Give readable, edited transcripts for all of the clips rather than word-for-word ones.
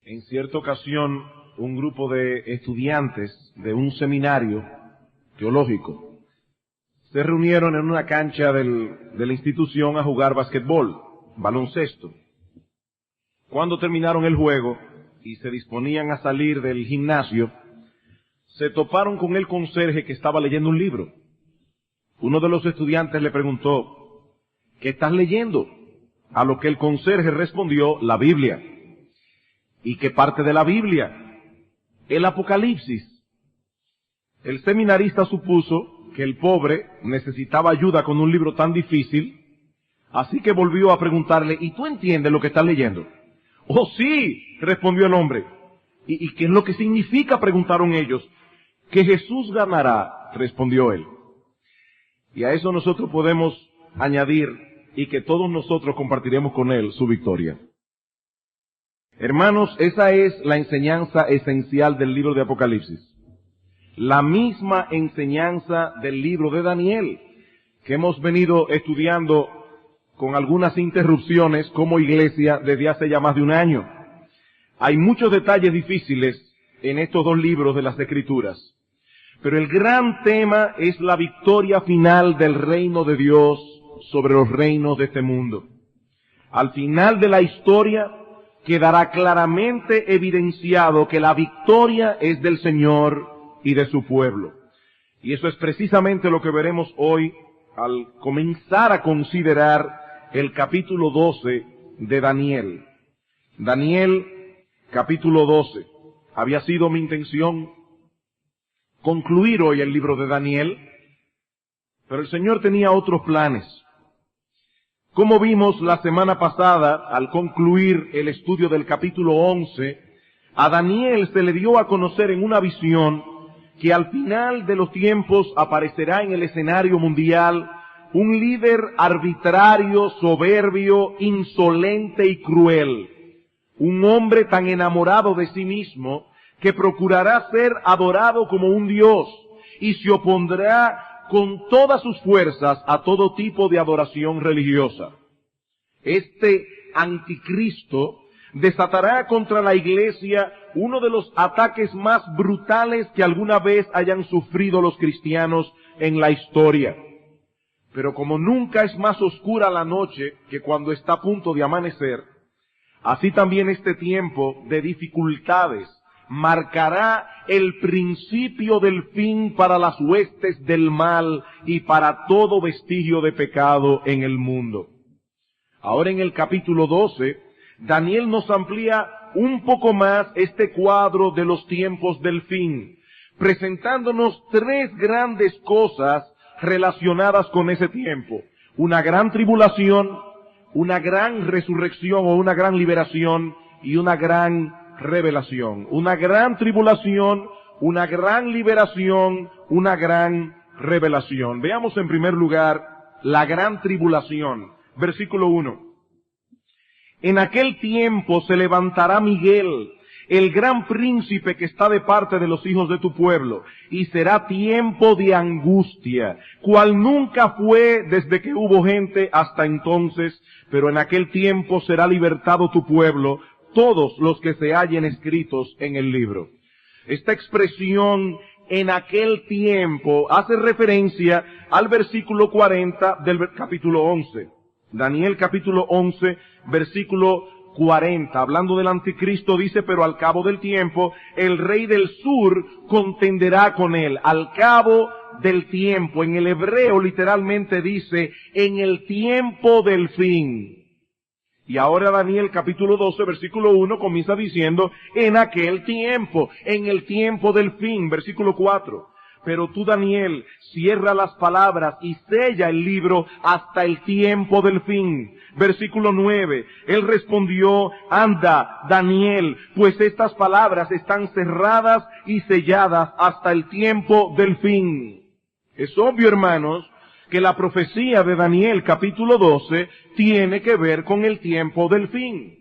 En cierta ocasión, un grupo de estudiantes de un seminario teológico se reunieron en una cancha de la institución a jugar basquetbol, baloncesto. Cuando terminaron el juego y se disponían a salir del gimnasio, se toparon con el conserje que estaba leyendo un libro. Uno de los estudiantes le preguntó: ¿qué estás leyendo? A lo que el conserje respondió: la Biblia. ¿Y qué parte de la Biblia? El Apocalipsis. El seminarista supuso que el pobre necesitaba ayuda con un libro tan difícil, así que volvió a preguntarle: ¿y tú entiendes lo que estás leyendo? Oh, sí, respondió el hombre. ¿Y qué es lo que significa?, preguntaron ellos. Que Jesús ganará, respondió él. Y a eso nosotros podemos añadir: y que todos nosotros compartiremos con él su victoria. Hermanos, esa es la enseñanza esencial del libro de Apocalipsis. La misma enseñanza del libro de Daniel, que hemos venido estudiando con algunas interrupciones como iglesia desde hace ya más de un año. Hay muchos detalles difíciles en estos dos libros de las Escrituras, pero el gran tema es la victoria final del reino de Dios sobre los reinos de este mundo. Al final de la historia quedará claramente evidenciado que la victoria es del Señor y de su pueblo. Y eso es precisamente lo que veremos hoy al comenzar a considerar el capítulo 12 de Daniel. Daniel, capítulo 12. Había sido mi intención concluir hoy el libro de Daniel, pero el Señor tenía otros planes. Como vimos la semana pasada, al concluir el estudio del capítulo 11, a Daniel se le dio a conocer en una visión que al final de los tiempos aparecerá en el escenario mundial un líder arbitrario, soberbio, insolente y cruel. Un hombre tan enamorado de sí mismo que procurará ser adorado como un dios y se opondrá con todas sus fuerzas a todo tipo de adoración religiosa. Este anticristo desatará contra la iglesia uno de los ataques más brutales que alguna vez hayan sufrido los cristianos en la historia. Pero como nunca es más oscura la noche que cuando está a punto de amanecer, así también este tiempo de dificultades marcará el principio del fin para las huestes del mal y para todo vestigio de pecado en el mundo. Ahora en el capítulo 12, Daniel nos amplía un poco más este cuadro de los tiempos del fin, presentándonos tres grandes cosas relacionadas con ese tiempo: una gran tribulación, una gran resurrección o una gran liberación y una gran revelación. Una gran tribulación, una gran liberación, una gran revelación. Veamos en primer lugar la gran tribulación. Versículo 1. En aquel tiempo se levantará Miguel, el gran príncipe que está de parte de los hijos de tu pueblo, y será tiempo de angustia, cual nunca fue desde que hubo gente hasta entonces, pero en aquel tiempo será libertado tu pueblo, todos los que se hallen escritos en el libro. Esta expresión, en aquel tiempo, hace referencia al versículo 40 del capítulo 11. Daniel capítulo 11, versículo 40, hablando del anticristo, dice: pero al cabo del tiempo, el rey del sur contenderá con él. Al cabo del tiempo, en el hebreo literalmente dice: en el tiempo del fin. Y ahora Daniel capítulo 12, versículo 1 comienza diciendo: en aquel tiempo, en el tiempo del fin, versículo 4. Pero tú, Daniel, cierra las palabras y sella el libro hasta el tiempo del fin. Versículo 9. Él respondió: anda, Daniel, pues estas palabras están cerradas y selladas hasta el tiempo del fin. Es obvio, hermanos, que la profecía de Daniel capítulo 12 tiene que ver con el tiempo del fin.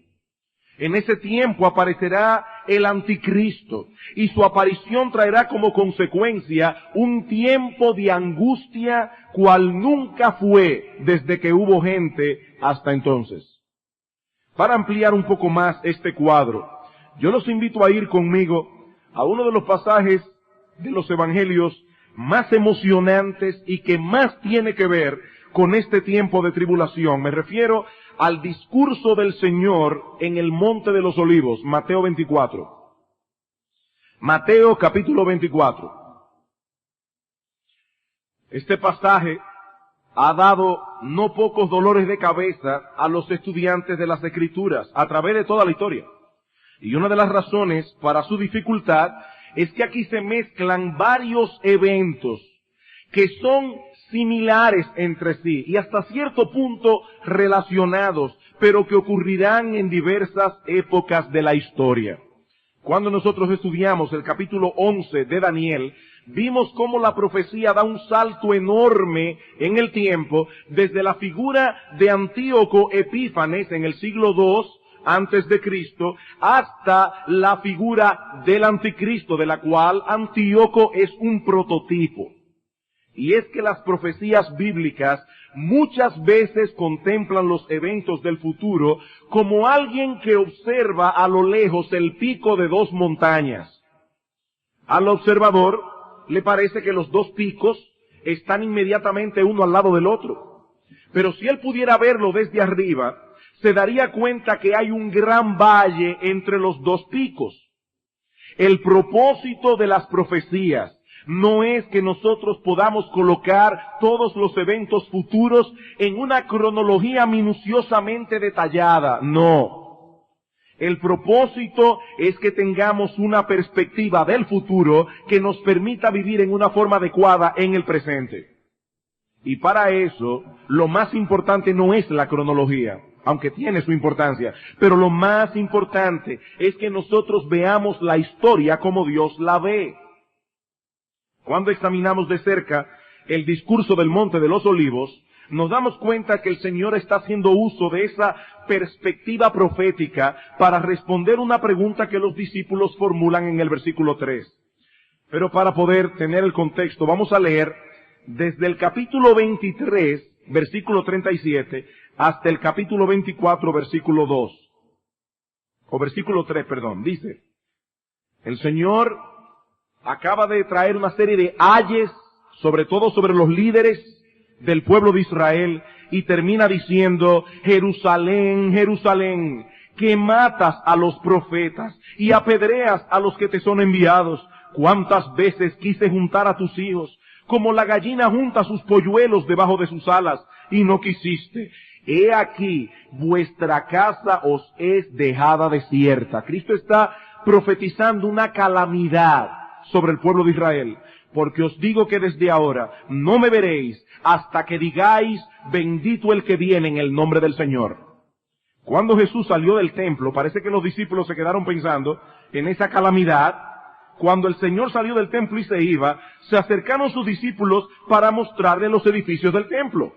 En ese tiempo aparecerá el anticristo y su aparición traerá como consecuencia un tiempo de angustia cual nunca fue desde que hubo gente hasta entonces. Para ampliar un poco más este cuadro, Yo los invito a ir conmigo a uno de los pasajes de los evangelios más emocionantes y que más tiene que ver con este tiempo de tribulación. Me refiero al discurso del Señor en el Monte de los Olivos, Mateo 24. Mateo capítulo 24. Este pasaje ha dado no pocos dolores de cabeza a los estudiantes de las Escrituras a través de toda la historia. Y una de las razones para su dificultad es que aquí se mezclan varios eventos que son similares entre sí y hasta cierto punto relacionados, pero que ocurrirán en diversas épocas de la historia. Cuando nosotros estudiamos el capítulo 11 de Daniel, vimos cómo la profecía da un salto enorme en el tiempo, desde la figura de Antíoco Epífanes en el siglo II antes de Cristo, hasta la figura del anticristo, de la cual Antíoco es un prototipo. Y es que las profecías bíblicas muchas veces contemplan los eventos del futuro como alguien que observa a lo lejos el pico de dos montañas. Al observador le parece que los dos picos están inmediatamente uno al lado del otro. Pero si él pudiera verlo desde arriba, se daría cuenta que hay un gran valle entre los dos picos. El propósito de las profecías no es que nosotros podamos colocar todos los eventos futuros en una cronología minuciosamente detallada. No. El propósito es que tengamos una perspectiva del futuro que nos permita vivir en una forma adecuada en el presente. Y para eso, lo más importante no es la cronología, aunque tiene su importancia, pero lo más importante es que nosotros veamos la historia como Dios la ve. Cuando examinamos de cerca el discurso del Monte de los Olivos, nos damos cuenta que el Señor está haciendo uso de esa perspectiva profética para responder una pregunta que los discípulos formulan en el versículo 3. Pero para poder tener el contexto, vamos a leer desde el capítulo 23, versículo 37, hasta el capítulo 24, versículo 2. O versículo 3, perdón. Dice, el Señor acaba de traer una serie de ayes, sobre todo sobre los líderes del pueblo de Israel, y termina diciendo, Jerusalén, Jerusalén, que matas a los profetas y apedreas a los que te son enviados. Cuántas veces quise juntar a tus hijos, como la gallina junta sus polluelos debajo de sus alas, y no quisiste. He aquí, vuestra casa os es dejada desierta. Cristo está profetizando una calamidad sobre el pueblo de Israel, porque os digo que desde ahora no me veréis hasta que digáis, bendito el que viene en el nombre del Señor. Cuando Jesús salió del templo, parece que los discípulos se quedaron pensando en esa calamidad. Cuando el Señor salió del templo y se iba, se acercaron sus discípulos para mostrarle los edificios del templo.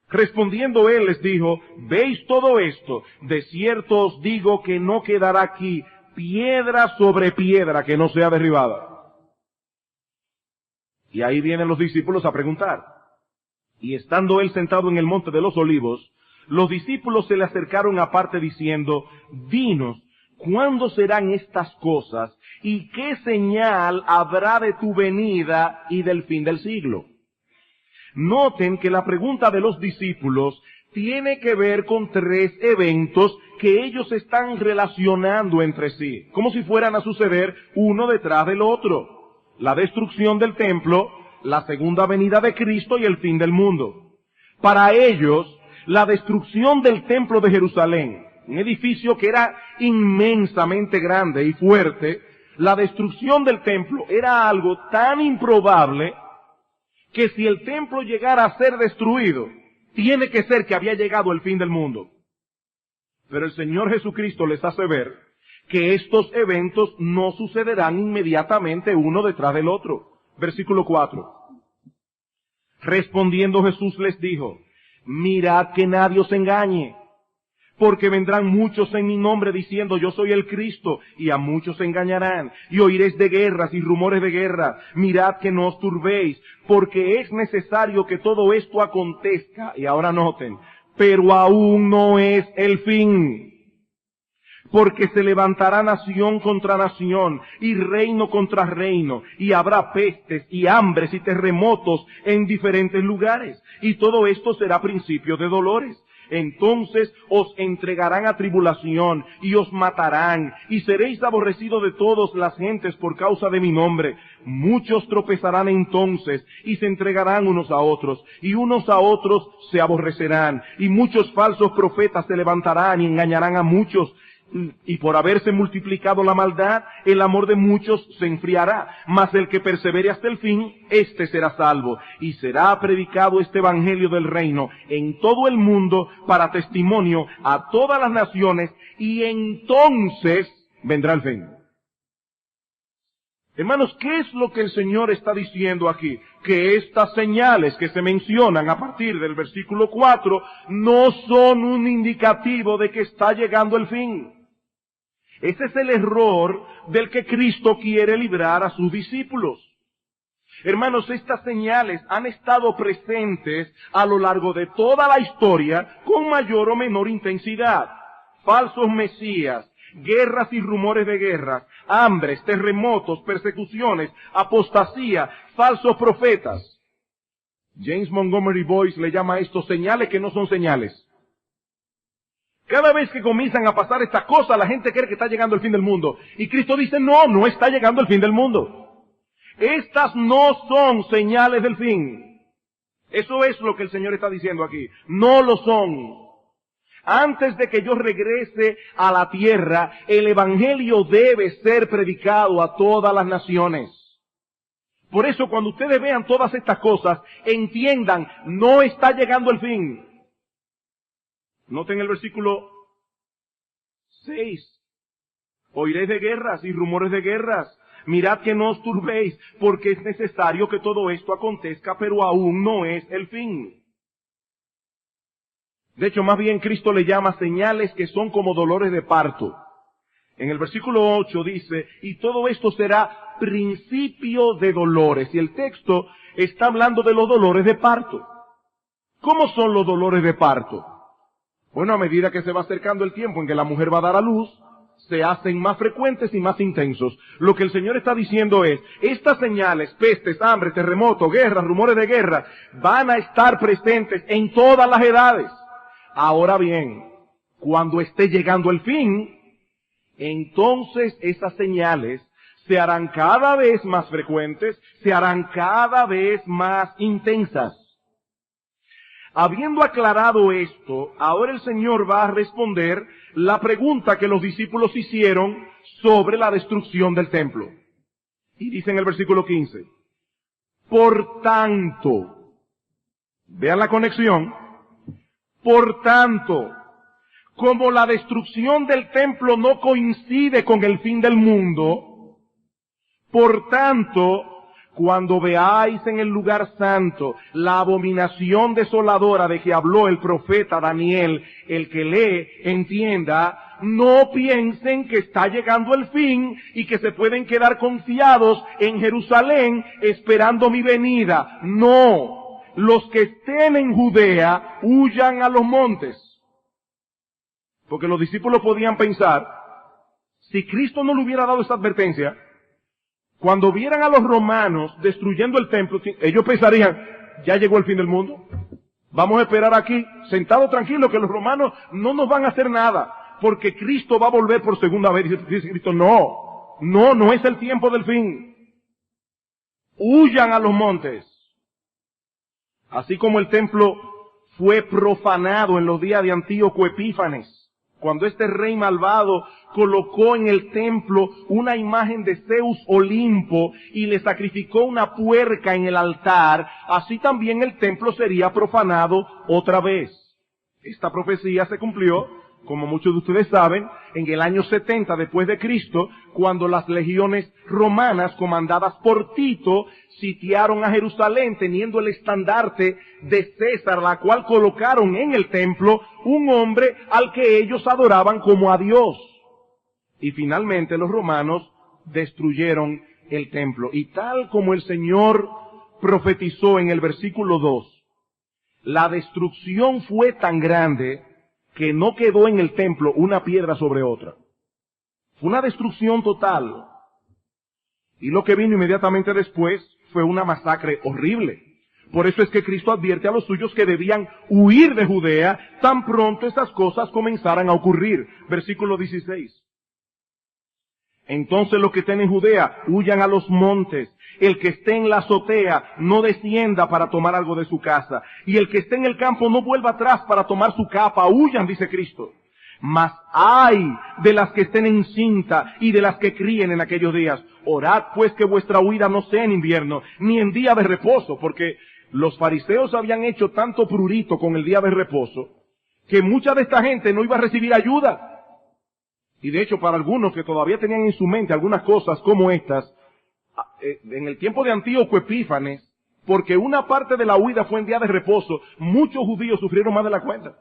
Respondiendo él les dijo, ¿veis todo esto? De cierto os digo que no quedará aquí piedra sobre piedra que no sea derribada. Y ahí vienen los discípulos a preguntar. Y estando él sentado en el Monte de los Olivos, los discípulos se le acercaron aparte diciendo, dinos, ¿cuándo serán estas cosas? ¿Y qué señal habrá de tu venida y del fin del siglo? Noten que la pregunta de los discípulos tiene que ver con tres eventos que ellos están relacionando entre sí, como si fueran a suceder uno detrás del otro. La destrucción del templo, la segunda venida de Cristo y el fin del mundo. Para ellos, la destrucción del templo de Jerusalén, un edificio que era inmensamente grande y fuerte, la destrucción del templo era algo tan improbable que si el templo llegara a ser destruido, tiene que ser que había llegado el fin del mundo. Pero el Señor Jesucristo les hace ver que estos eventos no sucederán inmediatamente uno detrás del otro. Versículo 4. Respondiendo Jesús les dijo, mirad que nadie os engañe, porque vendrán muchos en mi nombre diciendo yo soy el Cristo, y a muchos engañarán, y oiréis de guerras y rumores de guerra. Mirad que no os turbéis, porque es necesario que todo esto acontezca, y ahora noten, pero aún no es el fin. porque se levantará nación contra nación y reino contra reino, y habrá pestes y hambres y terremotos en diferentes lugares, y todo esto será principio de dolores. Entonces os entregarán a tribulación y os matarán, y seréis aborrecidos de todas las gentes por causa de mi nombre. Muchos tropezarán entonces y se entregarán unos a otros, y unos a otros se aborrecerán, y muchos falsos profetas se levantarán y engañarán a muchos. Y por haberse multiplicado la maldad, el amor de muchos se enfriará, mas el que persevere hasta el fin, éste será salvo. Y será predicado este evangelio del reino en todo el mundo para testimonio a todas las naciones, y entonces vendrá el fin. Hermanos, ¿qué es lo que el Señor está diciendo aquí? Que estas señales que se mencionan a partir del versículo 4 no son un indicativo de que está llegando el fin. Ese es el error del que Cristo quiere librar a sus discípulos. Hermanos, estas señales han estado presentes a lo largo de toda la historia con mayor o menor intensidad. Falsos mesías, guerras y rumores de guerras, hambres, terremotos, persecuciones, apostasía, falsos profetas. James Montgomery Boyce le llama a esto señales que no son señales. Cada vez que comienzan a pasar estas cosas, la gente cree que está llegando el fin del mundo. Y Cristo dice, no, no está llegando el fin del mundo. Estas no son señales del fin. Eso es lo que el Señor está diciendo aquí. No lo son. Antes de que yo regrese a la tierra, el Evangelio debe ser predicado a todas las naciones. Por eso, cuando ustedes vean todas estas cosas, entiendan, no está llegando el fin. Noten el versículo 6. Oiréis de guerras y rumores de guerras. Mirad que no os turbéis, porque es necesario que todo esto acontezca, pero aún no es el fin. De hecho, más bien Cristo le llama señales que son como dolores de parto. En el versículo 8 dice, y todo esto será principio de dolores. Y el texto está hablando de los dolores de parto. ¿Cómo son los dolores de parto? Bueno, a medida que se va acercando el tiempo en que la mujer va a dar a luz, se hacen más frecuentes y más intensos. Lo que el Señor está diciendo es, estas señales, pestes, hambre, terremotos, guerras, rumores de guerra, van a estar presentes en todas las edades. Ahora bien, cuando esté llegando el fin, entonces esas señales se harán cada vez más frecuentes, se harán cada vez más intensas. Habiendo aclarado esto, ahora el Señor va a responder la pregunta que los discípulos hicieron sobre la destrucción del templo. Y dice en el versículo 15, por tanto, vean la conexión, por tanto, como la destrucción del templo no coincide con el fin del mundo, por tanto, cuando veáis en el lugar santo la abominación desoladora de que habló el profeta Daniel, el que lee, entienda, no piensen que está llegando el fin y que se pueden quedar confiados en Jerusalén esperando mi venida. No, los que estén en Judea huyan a los montes. Porque los discípulos podían pensar, si Cristo no le hubiera dado esa advertencia, cuando vieran a los romanos destruyendo el templo, ellos pensarían, ya llegó el fin del mundo. Vamos a esperar aquí, sentados tranquilos, que los romanos no nos van a hacer nada, porque Cristo va a volver por segunda vez. Dice Cristo, no es el tiempo del fin. Huyan a los montes. Así como el templo fue profanado en los días de Antíoco Epífanes, cuando este rey malvado colocó en el templo una imagen de Zeus Olimpo y le sacrificó una puerca en el altar, así también el templo sería profanado otra vez. Esta profecía se cumplió, como muchos de ustedes saben, en el año 70 después de Cristo, cuando las legiones romanas comandadas por Tito sitiaron a Jerusalén teniendo el estandarte de César, la cual colocaron en el templo un hombre al que ellos adoraban como a Dios. Y finalmente los romanos destruyeron el templo. Y tal como el Señor profetizó en el versículo 2, la destrucción fue tan grande que no quedó en el templo una piedra sobre otra. Fue una destrucción total. Y lo que vino inmediatamente después fue una masacre horrible. Por eso es que Cristo advierte a los suyos que debían huir de Judea tan pronto estas cosas comenzaran a ocurrir. Versículo 16. Entonces los que estén en Judea huyan a los montes. El que esté en la azotea no descienda para tomar algo de su casa. Y el que esté en el campo no vuelva atrás para tomar su capa. Huyan, dice Cristo. Mas ay de las que estén en cinta y de las que críen en aquellos días. Orad pues que vuestra huida no sea en invierno, ni en día de reposo, porque los fariseos habían hecho tanto prurito con el día de reposo, que mucha de esta gente no iba a recibir ayuda. Y de hecho, para algunos que todavía tenían en su mente algunas cosas como estas, en el tiempo de Antíoco Epífanes, porque una parte de la huida fue en día de reposo, muchos judíos sufrieron más de la cuenta.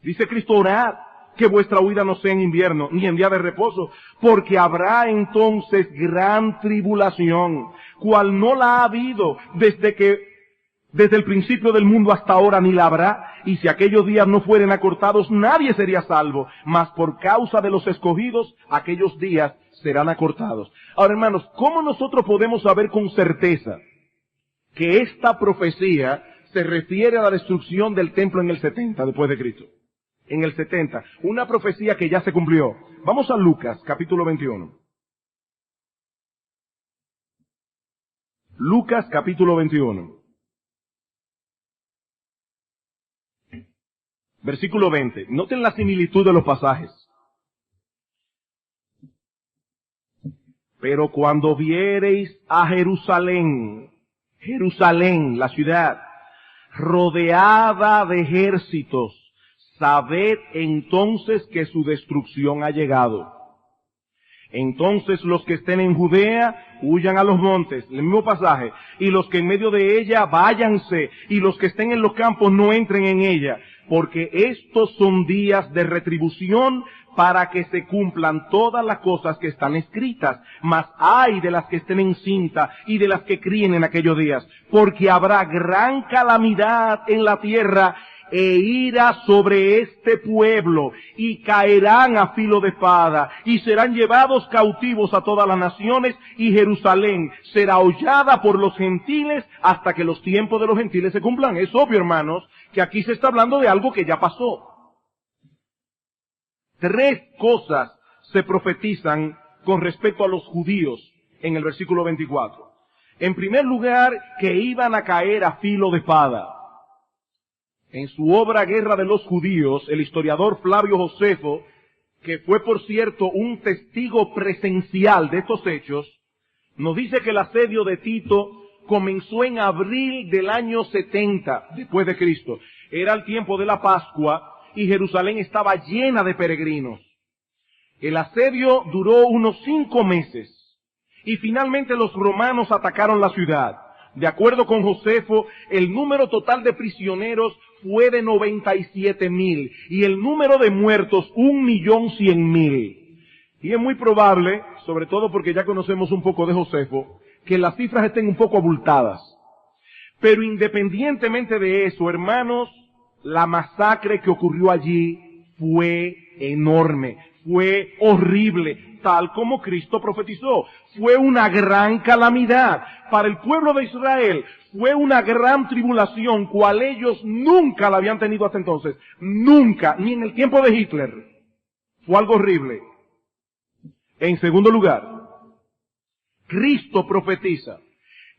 Dice Cristo, orad que vuestra huida no sea en invierno, ni en día de reposo, porque habrá entonces gran tribulación, cual no la ha habido desde el principio del mundo hasta ahora, ni la habrá, y si aquellos días no fueren acortados, nadie sería salvo, mas por causa de los escogidos, aquellos días serán acortados. Ahora, hermanos, ¿cómo nosotros podemos saber con certeza que esta profecía se refiere a la destrucción del templo en el 70 después de Cristo? En el 70, una profecía que ya se cumplió. Vamos a Lucas, capítulo 21. Lucas, capítulo 21. Versículo 20. Noten la similitud de los pasajes. Pero cuando viereis a Jerusalén, Jerusalén, la ciudad, rodeada de ejércitos, sabed entonces que su destrucción ha llegado. Entonces los que estén en Judea, huyan a los montes, el mismo pasaje, y los que en medio de ella, váyanse, y los que estén en los campos, no entren en ella, porque estos son días de retribución para que se cumplan todas las cosas que están escritas. Mas ay de las que estén en cinta y de las que críen en aquellos días, porque habrá gran calamidad en la tierra e ira sobre este pueblo, y caerán a filo de espada, y serán llevados cautivos a todas las naciones, y Jerusalén será hollada por los gentiles hasta que los tiempos de los gentiles se cumplan. Es obvio, hermanos, que aquí se está hablando de algo que ya pasó. 3 cosas se profetizan con respecto a los judíos en el versículo 24. En primer lugar, que iban a caer a filo de espada. En su obra Guerra de los Judíos, el historiador Flavio Josefo, que fue por cierto un testigo presencial de estos hechos, nos dice que el asedio de Tito comenzó en abril del año 70 después de Cristo. Era el tiempo de la Pascua y Jerusalén estaba llena de peregrinos. El asedio duró unos 5 meses y finalmente los romanos atacaron la ciudad. De acuerdo con Josefo, el número total de prisioneros fue de 97,000 y el número de muertos 1,100,000. Y es muy probable, sobre todo porque ya conocemos un poco de Josefo, que las cifras estén un poco abultadas. Pero independientemente de eso, hermanos, la masacre que ocurrió allí fue enorme, fue horrible, tal como Cristo profetizó. Fue una gran calamidad para el pueblo de Israel. Fue una gran tribulación, cual ellos nunca la habían tenido hasta entonces. Nunca, ni en el tiempo de Hitler. Fue algo horrible. En segundo lugar, Cristo profetiza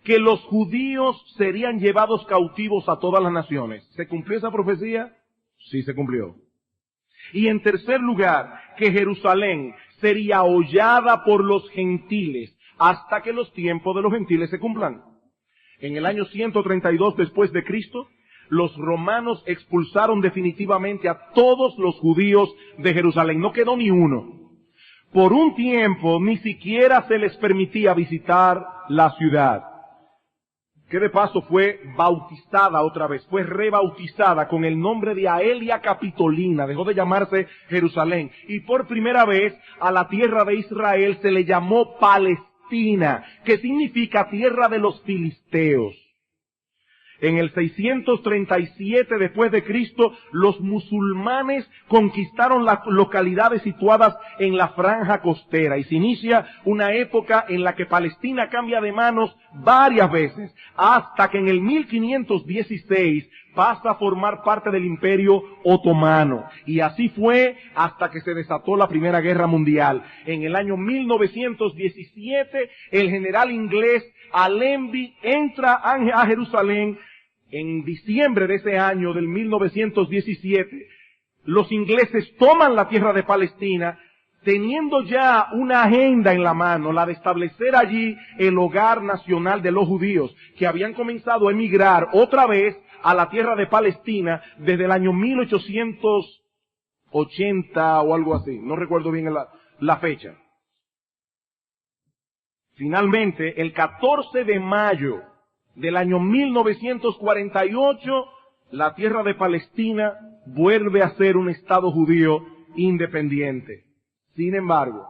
que los judíos serían llevados cautivos a todas las naciones. ¿Se cumplió esa profecía? Sí, se cumplió. Y en tercer lugar, que Jerusalén sería hollada por los gentiles hasta que los tiempos de los gentiles se cumplan. En el año 132 después de Cristo, los romanos expulsaron definitivamente a todos los judíos de Jerusalén. No quedó ni uno. Por un tiempo ni siquiera se les permitía visitar la ciudad, que de paso fue bautizada otra vez, fue rebautizada con el nombre de Aelia Capitolina, dejó de llamarse Jerusalén, y por primera vez a la tierra de Israel se le llamó Palestina, que significa tierra de los filisteos. En el 637 después de Cristo, los musulmanes conquistaron las localidades situadas en la franja costera y se inicia una época en la que Palestina cambia de manos varias veces, hasta que en el 1516 pasa a formar parte del Imperio Otomano. Y así fue hasta que se desató la Primera Guerra Mundial. En el año 1917, el general inglés Allenby entra a Jerusalén. En diciembre de ese año, del 1917, los ingleses toman la tierra de Palestina, teniendo ya una agenda en la mano, la de establecer allí el hogar nacional de los judíos, que habían comenzado a emigrar otra vez a la tierra de Palestina desde el año 1880 o algo así, no recuerdo bien la fecha. Finalmente, el 14 de mayo del año 1948, la tierra de Palestina vuelve a ser un estado judío independiente. Sin embargo,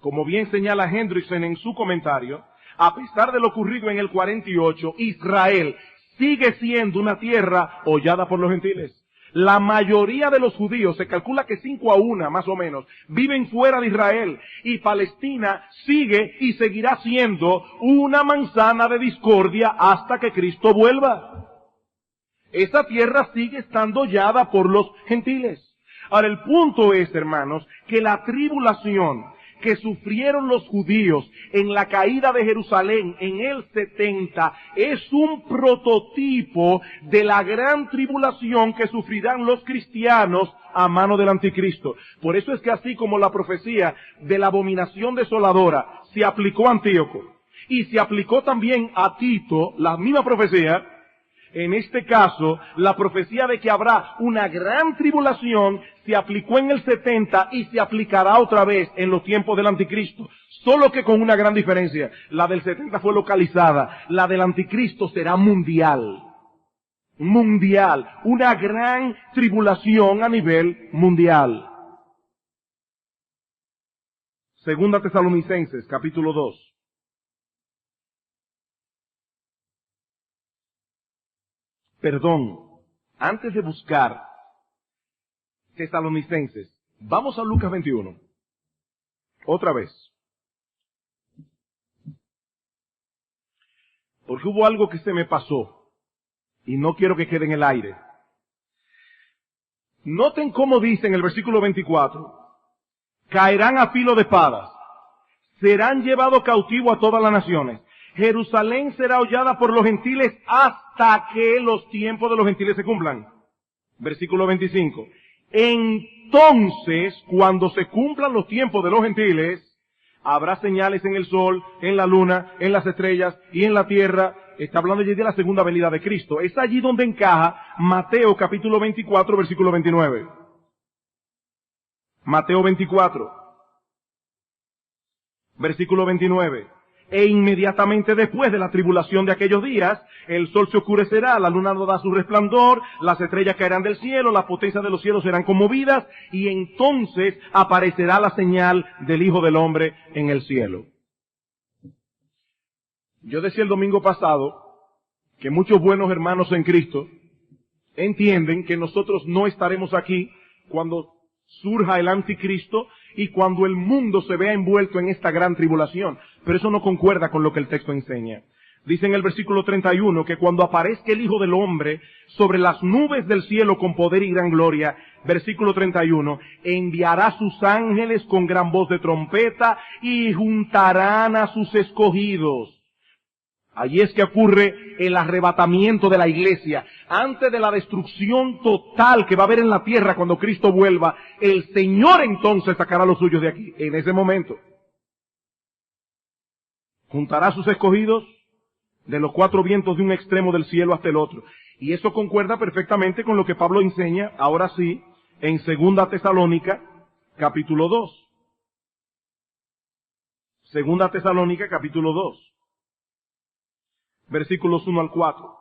como bien señala Hendrickson en su comentario, a pesar de lo ocurrido en el 48, Israel sigue siendo una tierra hollada por los gentiles. La mayoría de los judíos, se calcula que 5-1 más o menos, viven fuera de Israel, y Palestina sigue y seguirá siendo una manzana de discordia hasta que Cristo vuelva. Esa tierra sigue estando hollada por los gentiles. Ahora, el punto es, hermanos, que la tribulación que sufrieron los judíos en la caída de Jerusalén en el 70 es un prototipo de la gran tribulación que sufrirán los cristianos a mano del anticristo. Por eso es que así como la profecía de la abominación desoladora se aplicó a Antíoco y se aplicó también a Tito, la misma profecía, en este caso, la profecía de que habrá una gran tribulación se aplicó en el 70 y se aplicará otra vez en los tiempos del anticristo. Solo que con una gran diferencia. La del 70 fue localizada. La del anticristo será mundial. Mundial. Una gran tribulación a nivel mundial. Segunda Tesalonicenses, capítulo 2. Perdón, antes de buscar Tesalonicenses, vamos a Lucas 21. Otra vez. Porque hubo algo que se me pasó y no quiero que quede en el aire. Noten cómo dice en el versículo 24, caerán a filo de espadas, serán llevados cautivos a todas las naciones. Jerusalén será hollada por los gentiles hasta que los tiempos de los gentiles se cumplan. Versículo 25. Entonces, cuando se cumplan los tiempos de los gentiles, habrá señales en el sol, en la luna, en las estrellas y en la tierra. Está hablando allí de la segunda venida de Cristo. Es allí donde encaja Mateo capítulo 24, versículo 29. Mateo 24, versículo 29. E inmediatamente después de la tribulación de aquellos días, el sol se oscurecerá, la luna no da su resplandor, las estrellas caerán del cielo, las potencias de los cielos serán conmovidas, y entonces aparecerá la señal del Hijo del Hombre en el cielo. Yo decía el domingo pasado que muchos buenos hermanos en Cristo entienden que nosotros no estaremos aquí cuando surja el anticristo y cuando el mundo se vea envuelto en esta gran tribulación. Pero eso no concuerda con lo que el texto enseña. Dice en el versículo 31 que cuando aparezca el Hijo del Hombre sobre las nubes del cielo con poder y gran gloria, versículo 31, enviará sus ángeles con gran voz de trompeta y juntarán a sus escogidos. Allí es que ocurre el arrebatamiento de la iglesia. Antes de la destrucción total que va a haber en la tierra cuando Cristo vuelva, el Señor entonces sacará a los suyos de aquí, en ese momento. Juntará a sus escogidos de los cuatro vientos de un extremo del cielo hasta el otro. Y eso concuerda perfectamente con lo que Pablo enseña, ahora sí, en 2 Tesalónica, capítulo 2. 2 Tesalónica, capítulo 2. Versículos 1 al 4.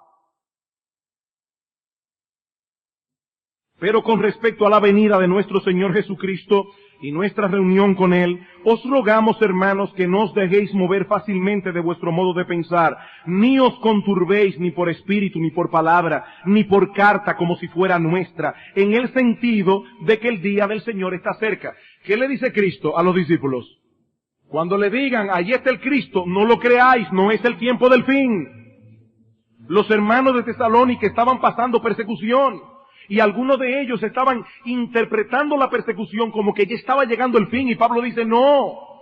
Pero con respecto a la venida de nuestro Señor Jesucristo y nuestra reunión con Él, os rogamos, hermanos, que no os dejéis mover fácilmente de vuestro modo de pensar, ni os conturbéis ni por espíritu, ni por palabra, ni por carta como si fuera nuestra, en el sentido de que el día del Señor está cerca. ¿Qué le dice Cristo a los discípulos? Cuando le digan, allí está el Cristo, no lo creáis, no es el tiempo del fin. Los hermanos de Tesalónica estaban pasando persecución. Y algunos de ellos estaban interpretando la persecución como que ya estaba llegando el fin. Y Pablo dice, no.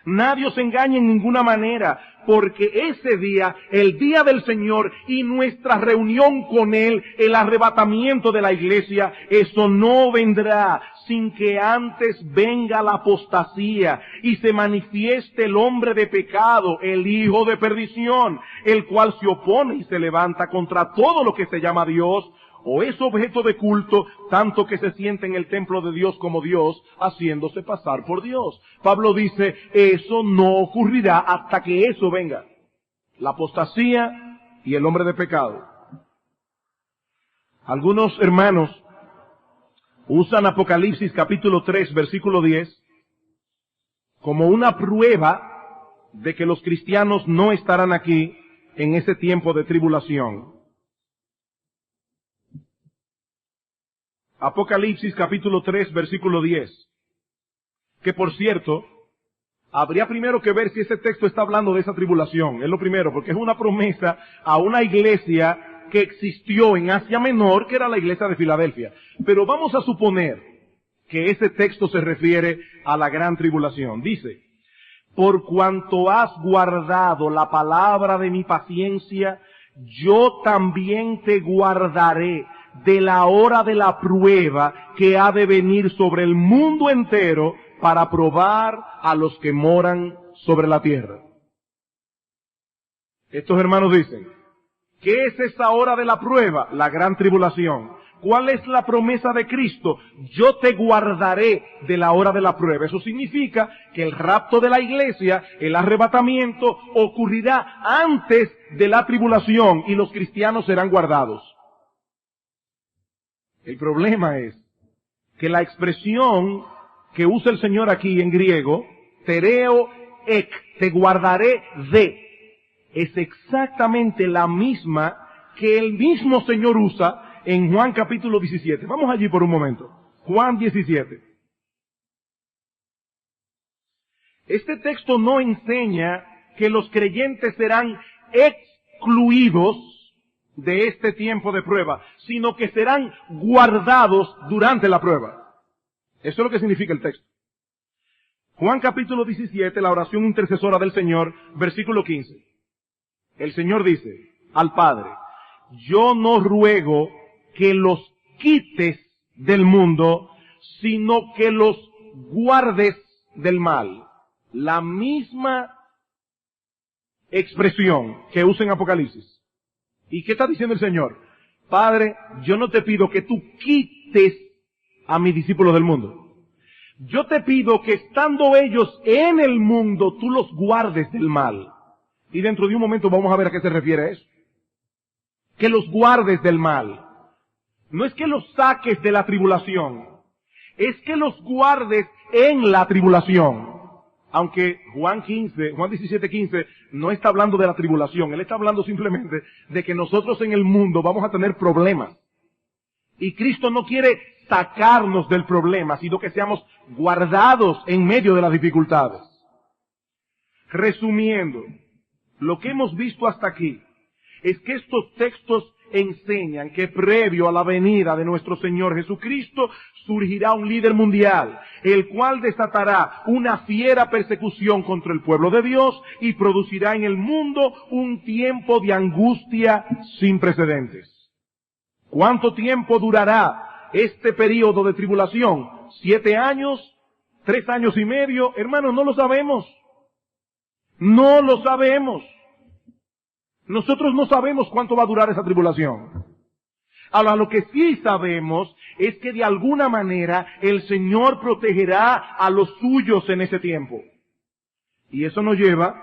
Nadie os engañe en ninguna manera, porque ese día, el día del Señor y nuestra reunión con Él, el arrebatamiento de la iglesia, eso no vendrá sin que antes venga la apostasía y se manifieste el hombre de pecado, el hijo de perdición, el cual se opone y se levanta contra todo lo que se llama Dios, o es objeto de culto, tanto que se siente en el templo de Dios como Dios, haciéndose pasar por Dios. Pablo dice, eso no ocurrirá hasta que eso venga. La apostasía y el hombre de pecado. Algunos hermanos usan Apocalipsis capítulo 3, versículo 10, como una prueba de que los cristianos no estarán aquí en ese tiempo de tribulación. Apocalipsis capítulo 3, versículo 10. Que por cierto, habría primero que ver si ese texto está hablando de esa tribulación. Es lo primero, porque es una promesa a una iglesia que existió en Asia Menor, que era la iglesia de Filadelfia. Pero vamos a suponer que ese texto se refiere a la gran tribulación. Dice, por cuanto has guardado la palabra de mi paciencia, yo también te guardaré de la hora de la prueba que ha de venir sobre el mundo entero para probar a los que moran sobre la tierra. Estos hermanos dicen, ¿qué es esa hora de la prueba? La gran tribulación. ¿Cuál es la promesa de Cristo? Yo te guardaré de la hora de la prueba. Eso significa que el rapto de la iglesia, el arrebatamiento, ocurrirá antes de la tribulación y los cristianos serán guardados. El problema es que la expresión que usa el Señor aquí en griego, tereo ek, te guardaré de, es exactamente la misma que el mismo Señor usa en Juan capítulo 17. Vamos allí por un momento. Juan 17. Este texto no enseña que los creyentes serán excluidos de este tiempo de prueba, sino que serán guardados durante la prueba. Eso es lo que significa el texto. Juan capítulo 17, la oración intercesora del Señor, versículo 15. El Señor dice al Padre, yo no ruego que los quites del mundo, sino que los guardes del mal. La misma expresión que usa en Apocalipsis. ¿Y qué está diciendo el Señor? Padre, yo no te pido que tú quites a mis discípulos del mundo. Yo te pido que estando ellos en el mundo, tú los guardes del mal. Y dentro de un momento vamos a ver a qué se refiere eso. Que los guardes del mal. No es que los saques de la tribulación. Es que los guardes en la tribulación. Aunque Juan 17:15 no está hablando de la tribulación, él está hablando simplemente de que nosotros en el mundo vamos a tener problemas. Y Cristo no quiere sacarnos del problema, sino que seamos guardados en medio de las dificultades. Resumiendo, lo que hemos visto hasta aquí es que estos textos enseñan que previo a la venida de nuestro Señor Jesucristo surgirá un líder mundial, el cual desatará una fiera persecución contra el pueblo de Dios y producirá en el mundo un tiempo de angustia sin precedentes. ¿Cuánto tiempo durará este periodo de tribulación? 7 años, 3 años y medio, hermanos, no lo sabemos. No lo sabemos. Nosotros no sabemos cuánto va a durar esa tribulación. Ahora, lo que sí sabemos es que de alguna manera el Señor protegerá a los suyos en ese tiempo. Y eso nos lleva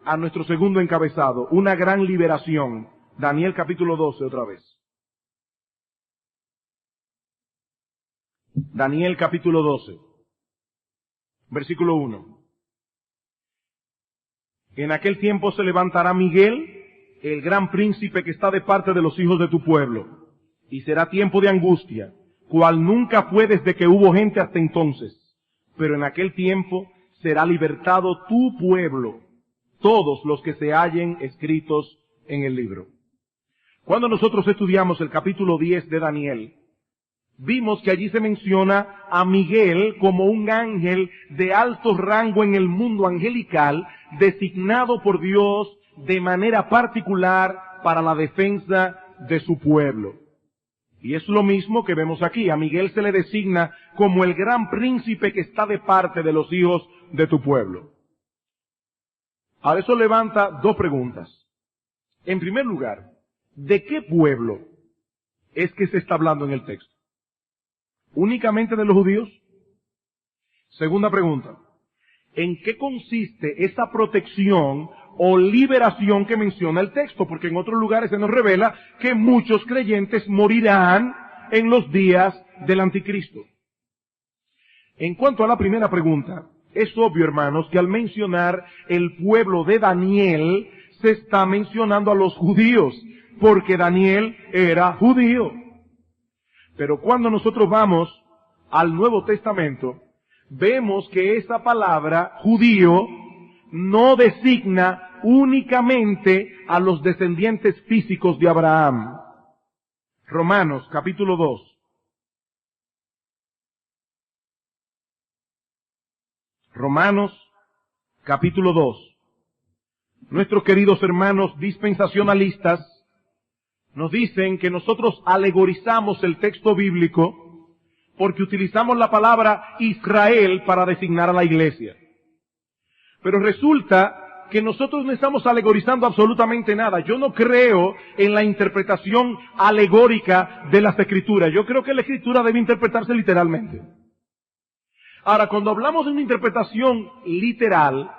a nuestro segundo encabezado, una gran liberación. Daniel capítulo 12 otra vez. Daniel capítulo 12, versículo 1. En aquel tiempo se levantará Miguel, el gran príncipe que está de parte de los hijos de tu pueblo, y será tiempo de angustia, cual nunca fue desde que hubo gente hasta entonces. Pero en aquel tiempo será libertado tu pueblo, todos los que se hallen escritos en el libro. Cuando nosotros estudiamos el capítulo 10 de Daniel, vimos que allí se menciona a Miguel como un ángel de alto rango en el mundo angelical, designado por Dios de manera particular para la defensa de su pueblo. Y es lo mismo que vemos aquí. A Miguel se le designa como el gran príncipe que está de parte de los hijos de tu pueblo. Ahora eso levanta dos preguntas. En primer lugar, ¿de qué pueblo es que se está hablando en el texto? ¿Únicamente de los judíos? Segunda pregunta, ¿en qué consiste esa protección o liberación que menciona el texto? Porque en otros lugares se nos revela que muchos creyentes morirán en los días del anticristo. En cuanto a la primera pregunta, es obvio, hermanos, que al mencionar el pueblo de Daniel, se está mencionando a los judíos, porque Daniel era judío. Pero cuando nosotros vamos al Nuevo Testamento, vemos que esa palabra judío no designa únicamente a los descendientes físicos de Abraham. Romanos capítulo 2. Romanos capítulo 2. Nuestros queridos hermanos dispensacionalistas nos dicen que nosotros alegorizamos el texto bíblico porque utilizamos la palabra Israel para designar a la iglesia. Pero resulta que nosotros no estamos alegorizando absolutamente nada. Yo no creo en la interpretación alegórica de las Escrituras. Yo creo que la Escritura debe interpretarse literalmente. Ahora, cuando hablamos de una interpretación literal,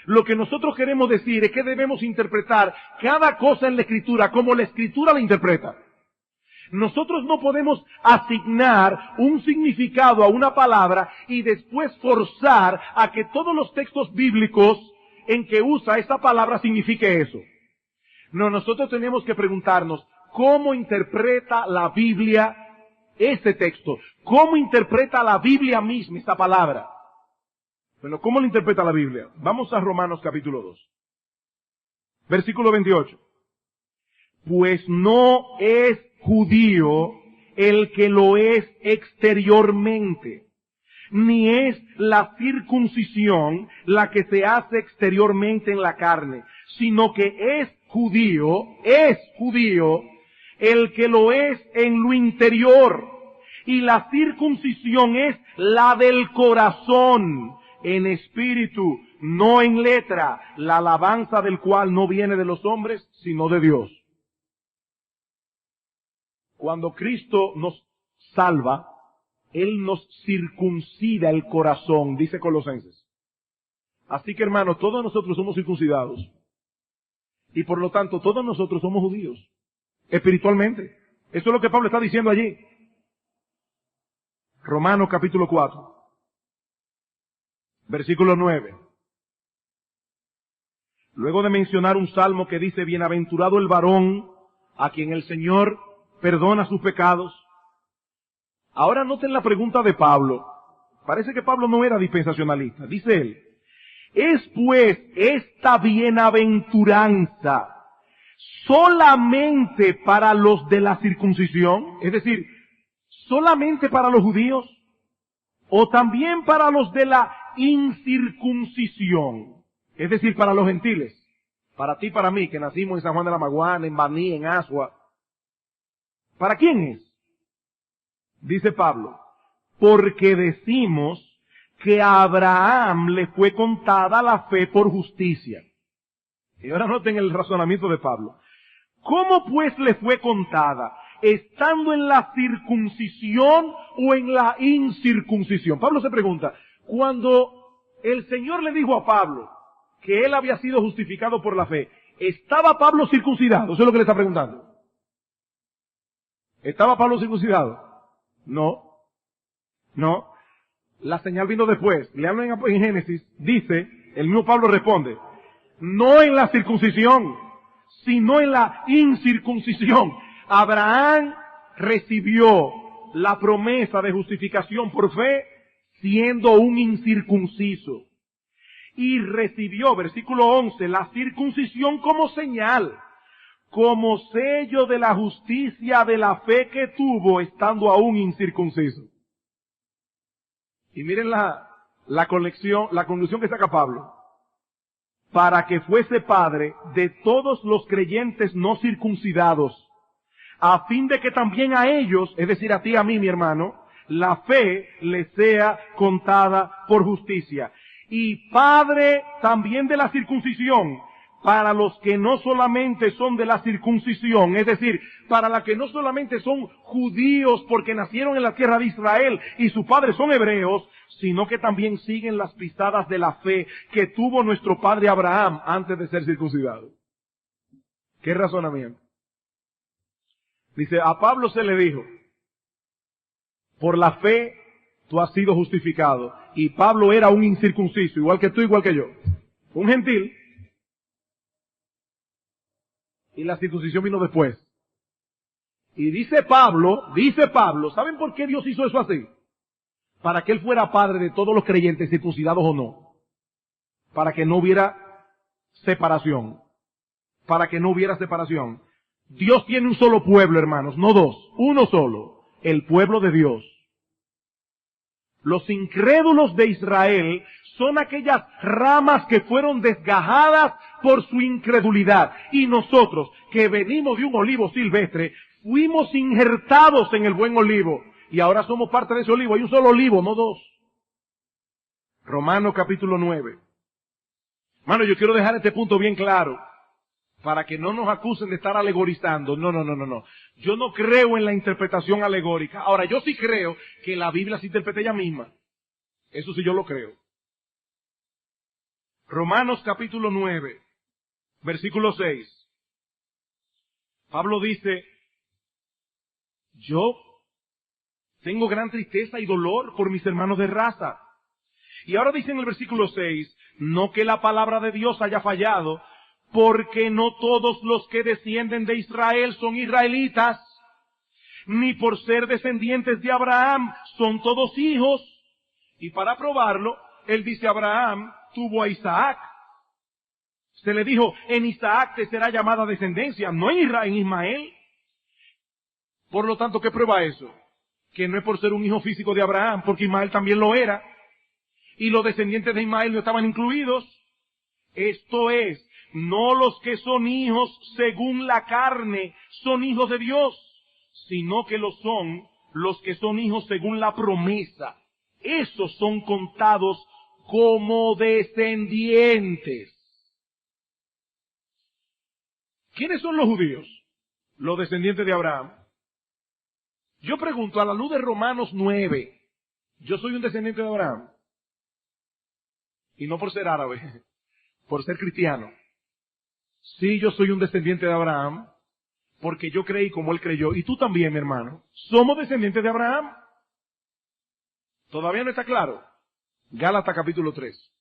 lo que nosotros queremos decir es que debemos interpretar cada cosa en la Escritura como la Escritura la interpreta. Nosotros no podemos asignar un significado a una palabra y después forzar a que todos los textos bíblicos en que usa esa palabra signifique eso. No, nosotros tenemos que preguntarnos, ¿cómo interpreta la Biblia ese texto? ¿Cómo interpreta la Biblia misma esa palabra? Bueno, ¿cómo lo interpreta la Biblia? Vamos a Romanos capítulo 2. Versículo 28. Pues no es judío el que lo es exteriormente, ni es la circuncisión la que se hace exteriormente en la carne, sino que es judío el que lo es en lo interior, y la circuncisión es la del corazón, en espíritu, no en letra, la alabanza del cual no viene de los hombres, sino de Dios. Cuando Cristo nos salva, Él nos circuncida el corazón, dice Colosenses. Así que, hermanos, todos nosotros somos circuncidados. Y por lo tanto, todos nosotros somos judíos, espiritualmente. Eso es lo que Pablo está diciendo allí. Romanos capítulo 4. Versículo 9. Luego de mencionar un salmo que dice, bienaventurado el varón a quien el Señor perdona sus pecados. Ahora noten la pregunta de Pablo. Parece que Pablo no era dispensacionalista. Dice él, ¿es pues esta bienaventuranza solamente para los de la circuncisión? Es decir, ¿solamente para los judíos? ¿O también para los de la incircuncisión? Es decir, para los gentiles. Para ti, para mí, que nacimos en San Juan de la Maguana, en Baní, en Asua. ¿Para quién es? Dice Pablo, porque decimos que a Abraham le fue contada la fe por justicia. Y ahora noten el razonamiento de Pablo. ¿Cómo pues le fue contada? ¿Estando en la circuncisión o en la incircuncisión? Pablo se pregunta, cuando el Señor le dijo a Pablo que él había sido justificado por la fe, ¿estaba Pablo circuncidado? Eso es lo que le está preguntando. ¿Estaba Pablo circuncidado? No. No, la señal vino después. Leanlo en Génesis, dice, el mismo Pablo responde, no en la circuncisión, sino en la incircuncisión. Abraham recibió la promesa de justificación por fe siendo un incircunciso. Y recibió, versículo 11, la circuncisión como señal, como sello de la justicia de la fe que tuvo estando aún incircunciso. Y miren la conclusión que saca Pablo. Para que fuese padre de todos los creyentes no circuncidados, a fin de que también a ellos, es decir, a ti y a mí, mi hermano, la fe les sea contada por justicia. Y padre también de la circuncisión, para los que no solamente son de la circuncisión, es decir, para los que no solamente son judíos porque nacieron en la tierra de Israel y sus padres son hebreos, sino que también siguen las pisadas de la fe que tuvo nuestro padre Abraham antes de ser circuncidado. ¿Qué razonamiento? Dice, a Pablo se le dijo, por la fe tú has sido justificado. Y Pablo era un incircunciso, igual que tú, igual que yo. Un gentil. Y la circuncisión vino después. Y dice Pablo, ¿saben por qué Dios hizo eso así? Para que él fuera padre de todos los creyentes, circuncidados o no. Para que no hubiera separación. Para que no hubiera separación. Dios tiene un solo pueblo, hermanos, no dos, uno solo. El pueblo de Dios. Los incrédulos de Israel son aquellas ramas que fueron desgajadas por su incredulidad. Y nosotros, que venimos de un olivo silvestre, fuimos injertados en el buen olivo. Y ahora somos parte de ese olivo. Hay un solo olivo, no dos. Romanos capítulo 9. Hermano, yo quiero dejar este punto bien claro, para que no nos acusen de estar alegorizando. No. Yo no creo en la interpretación alegórica. Ahora, yo sí creo que la Biblia se interpreta ella misma. Eso sí yo lo creo. Romanos capítulo 9, versículo 6. Pablo dice, yo tengo gran tristeza y dolor por mis hermanos de raza. Y ahora dice en el versículo 6, no que la palabra de Dios haya fallado, porque no todos los que descienden de Israel son israelitas, ni por ser descendientes de Abraham son todos hijos. Y para probarlo, él dice, Abraham tuvo a Isaac. Se le dijo, en Isaac te será llamada descendencia, no en Ismael. Por lo tanto, ¿qué prueba eso? Que no es por ser un hijo físico de Abraham, porque Ismael también lo era. Y los descendientes de Ismael no estaban incluidos. Esto es, no los que son hijos según la carne son hijos de Dios, sino que lo son los que son hijos según la promesa. Esos son contados como descendientes. ¿Quiénes son los judíos? Los descendientes de Abraham. Yo pregunto, a la luz de Romanos 9, ¿yo soy un descendiente de Abraham? Y no por ser árabe, por ser cristiano. Sí, yo soy un descendiente de Abraham, porque yo creí como él creyó. Y tú también, mi hermano. Somos descendientes de Abraham. ¿Todavía no está claro? Gálatas capítulo 3.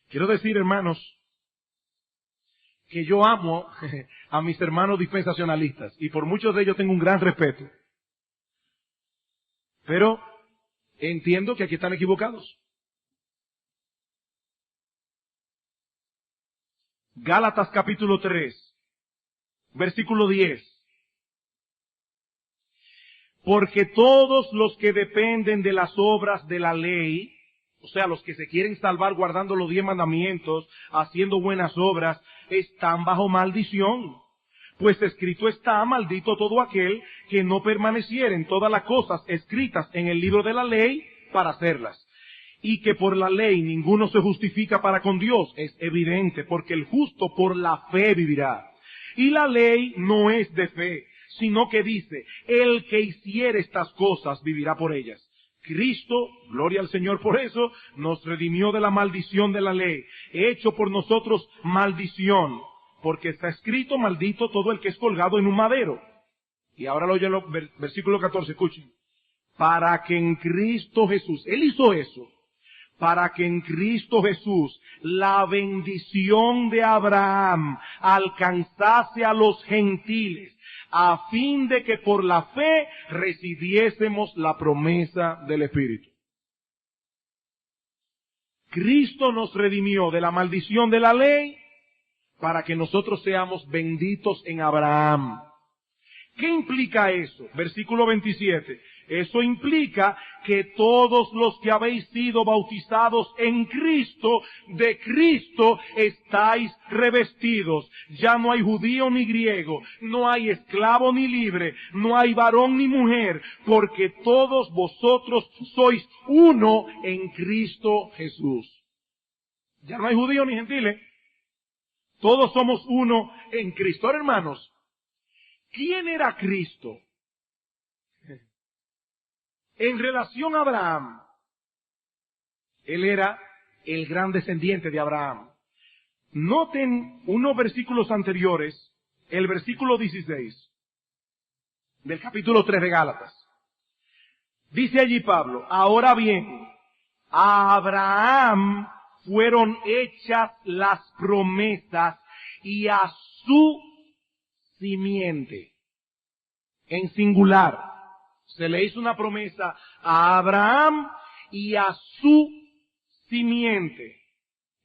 Quiero decir, hermanos, que yo amo a mis hermanos dispensacionalistas. Y por muchos de ellos tengo un gran respeto. Pero entiendo que aquí están equivocados. Gálatas capítulo 3, versículo 10. Porque todos los que dependen de las obras de la ley, o sea, los que se quieren salvar guardando los 10 mandamientos, haciendo buenas obras, están bajo maldición. Pues escrito está, maldito todo aquel que no permaneciera en todas las cosas escritas en el libro de la ley para hacerlas. Y que por la ley ninguno se justifica para con Dios, es evidente, porque el justo por la fe vivirá. Y la ley no es de fe, sino que dice, el que hiciere estas cosas vivirá por ellas. Cristo, gloria al Señor por eso, nos redimió de la maldición de la ley, hecho por nosotros maldición, porque está escrito, maldito todo el que es colgado en un madero. Y ahora lo oye el versículo 14, escuchen. Para que en Cristo Jesús, Él hizo eso, para que en Cristo Jesús la bendición de Abraham alcanzase a los gentiles, a fin de que por la fe recibiésemos la promesa del Espíritu. Cristo nos redimió de la maldición de la ley para que nosotros seamos benditos en Abraham. ¿Qué implica eso? Versículo 27. Eso implica que todos los que habéis sido bautizados en Cristo, de Cristo estáis revestidos. Ya no hay judío ni griego, no hay esclavo ni libre, no hay varón ni mujer, porque todos vosotros sois uno en Cristo Jesús. Ya no hay judío ni gentiles, todos somos uno en Cristo. Ahora, hermanos, ¿quién era Cristo? En relación a Abraham, él era el gran descendiente de Abraham. Noten unos versículos anteriores, el versículo 16 del capítulo 3 de Gálatas. Dice allí Pablo, ahora bien, a Abraham fueron hechas las promesas y a su simiente, en singular. Se le hizo una promesa a Abraham y a su simiente.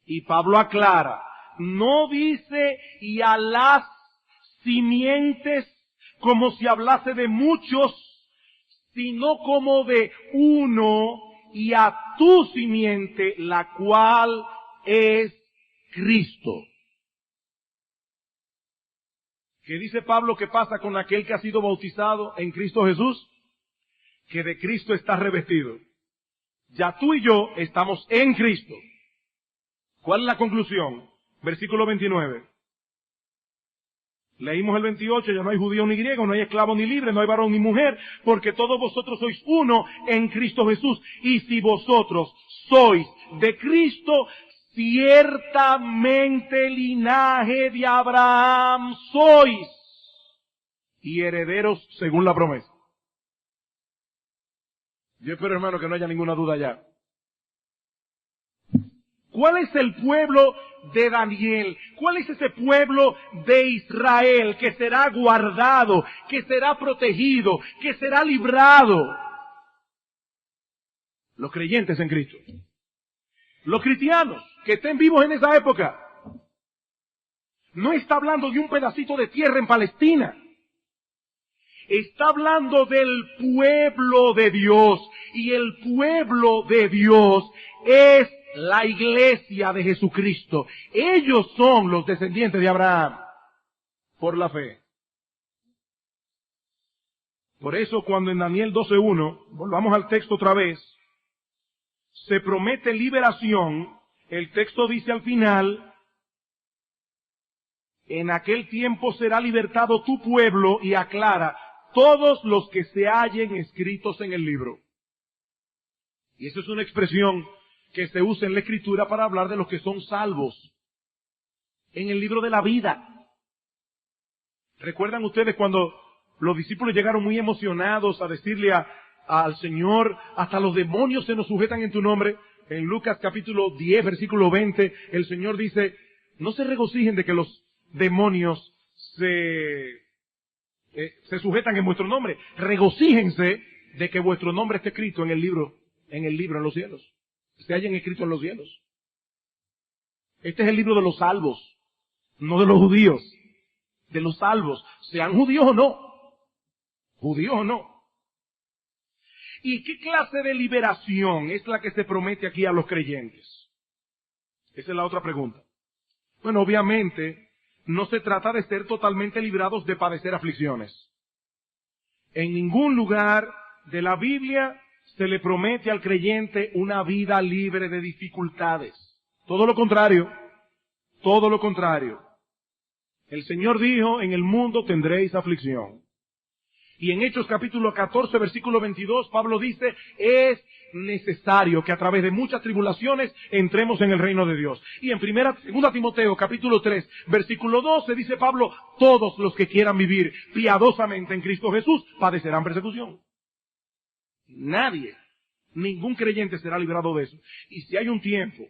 Y Pablo aclara, no dice y a las simientes como si hablase de muchos, sino como de uno y a tu simiente, la cual es Cristo. ¿Qué dice Pablo que pasa con aquel que ha sido bautizado en Cristo Jesús? Que de Cristo está revestido. Ya tú y yo estamos en Cristo. ¿Cuál es la conclusión? Versículo 29. Leímos el 28, ya no hay judío ni griego, no hay esclavo ni libre, no hay varón ni mujer, porque todos vosotros sois uno en Cristo Jesús. Y si vosotros sois de Cristo, ciertamente linaje de Abraham sois, y herederos según la promesa. Yo espero, hermano, que no haya ninguna duda ya. ¿Cuál es el pueblo de Daniel? ¿Cuál es ese pueblo de Israel que será guardado, que será protegido, que será librado? Los creyentes en Cristo. Los cristianos que estén vivos en esa época. No está hablando de un pedacito de tierra en Palestina. Está hablando del pueblo de Dios. Y el pueblo de Dios es la iglesia de Jesucristo. Ellos son los descendientes de Abraham por la fe. Por eso cuando en Daniel 12:1, volvamos al texto otra vez, se promete liberación, el texto dice al final, en aquel tiempo será libertado tu pueblo, y aclara, todos los que se hallen escritos en el libro. Y eso es una expresión que se usa en la Escritura para hablar de los que son salvos en el libro de la vida. ¿Recuerdan ustedes cuando los discípulos llegaron muy emocionados a decirle al Señor, hasta los demonios se nos sujetan en tu nombre? En Lucas capítulo 10, versículo 20, el Señor dice, no se regocijen de que los demonios se sujetan en vuestro nombre. Regocíjense de que vuestro nombre esté escrito en el libro en los cielos. Se hayan escrito en los cielos. Este es el libro de los salvos, no de los judíos, de los salvos, sean judíos o no. Judíos o no. ¿Y qué clase de liberación es la que se promete aquí a los creyentes? Esa es la otra pregunta. Bueno, obviamente, no se trata de ser totalmente librados de padecer aflicciones. En ningún lugar de la Biblia se le promete al creyente una vida libre de dificultades. Todo lo contrario. Todo lo contrario. El Señor dijo, en el mundo tendréis aflicción. Y en Hechos capítulo 14, versículo 22, Pablo dice, es necesario que a través de muchas tribulaciones entremos en el reino de Dios. Y en 2 Timoteo capítulo 3, versículo 12, dice Pablo, todos los que quieran vivir piadosamente en Cristo Jesús padecerán persecución. Nadie, ningún creyente será librado de eso. Y si hay un tiempo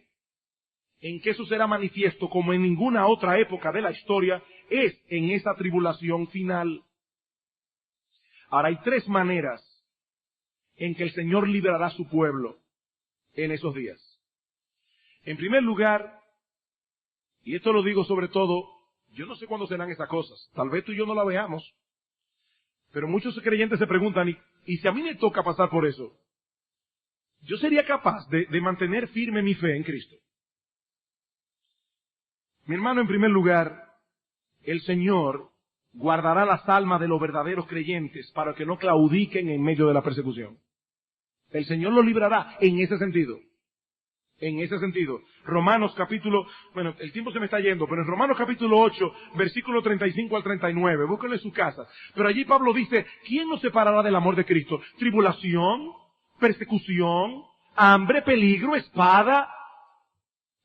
en que eso será manifiesto como en ninguna otra época de la historia, es en esa tribulación final. Ahora, hay tres maneras en que el Señor librará a su pueblo en esos días. En primer lugar, y esto lo digo sobre todo, yo no sé cuándo serán esas cosas, tal vez tú y yo no la veamos, pero muchos creyentes se preguntan, ¿y si a mí me toca pasar por eso? ¿Yo sería capaz de mantener firme mi fe en Cristo? Mi hermano, en primer lugar, el Señor guardará las almas de los verdaderos creyentes para que no claudiquen en medio de la persecución. El Señor los librará en ese sentido. En ese sentido. Romanos capítulo, bueno, el tiempo se me está yendo, pero en Romanos capítulo 8, versículo 35 al 39, búsquenlo en su casa. Pero allí Pablo dice, ¿quién nos separará del amor de Cristo? ¿Tribulación? ¿Persecución? ¿Hambre? ¿Peligro? ¿Espada?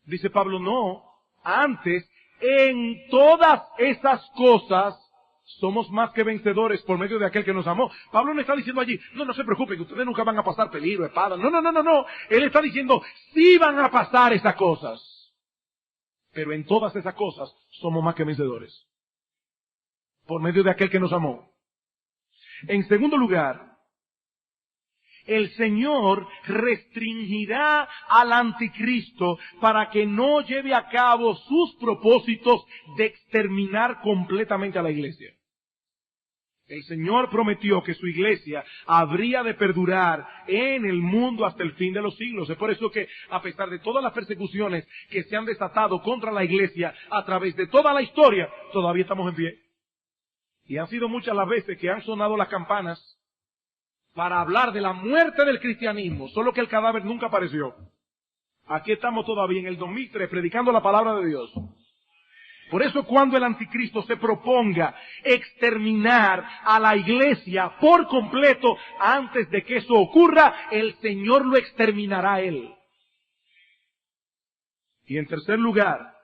Dice Pablo, no. Antes, en todas esas cosas, somos más que vencedores por medio de aquel que nos amó. Pablo no está diciendo allí, no se preocupen, que ustedes nunca van a pasar peligro, espada. No. Él está diciendo, sí van a pasar esas cosas. Pero en todas esas cosas somos más que vencedores. Por medio de aquel que nos amó. En segundo lugar, el Señor restringirá al anticristo para que no lleve a cabo sus propósitos de exterminar completamente a la iglesia. El Señor prometió que su iglesia habría de perdurar en el mundo hasta el fin de los siglos. Es por eso que, a pesar de todas las persecuciones que se han desatado contra la iglesia a través de toda la historia, todavía estamos en pie. Y han sido muchas las veces que han sonado las campanas para hablar de la muerte del cristianismo, solo que el cadáver nunca apareció. Aquí estamos todavía en el 2003 predicando la palabra de Dios. Por eso cuando el anticristo se proponga exterminar a la iglesia por completo, antes de que eso ocurra, el Señor lo exterminará a él. Y en tercer lugar,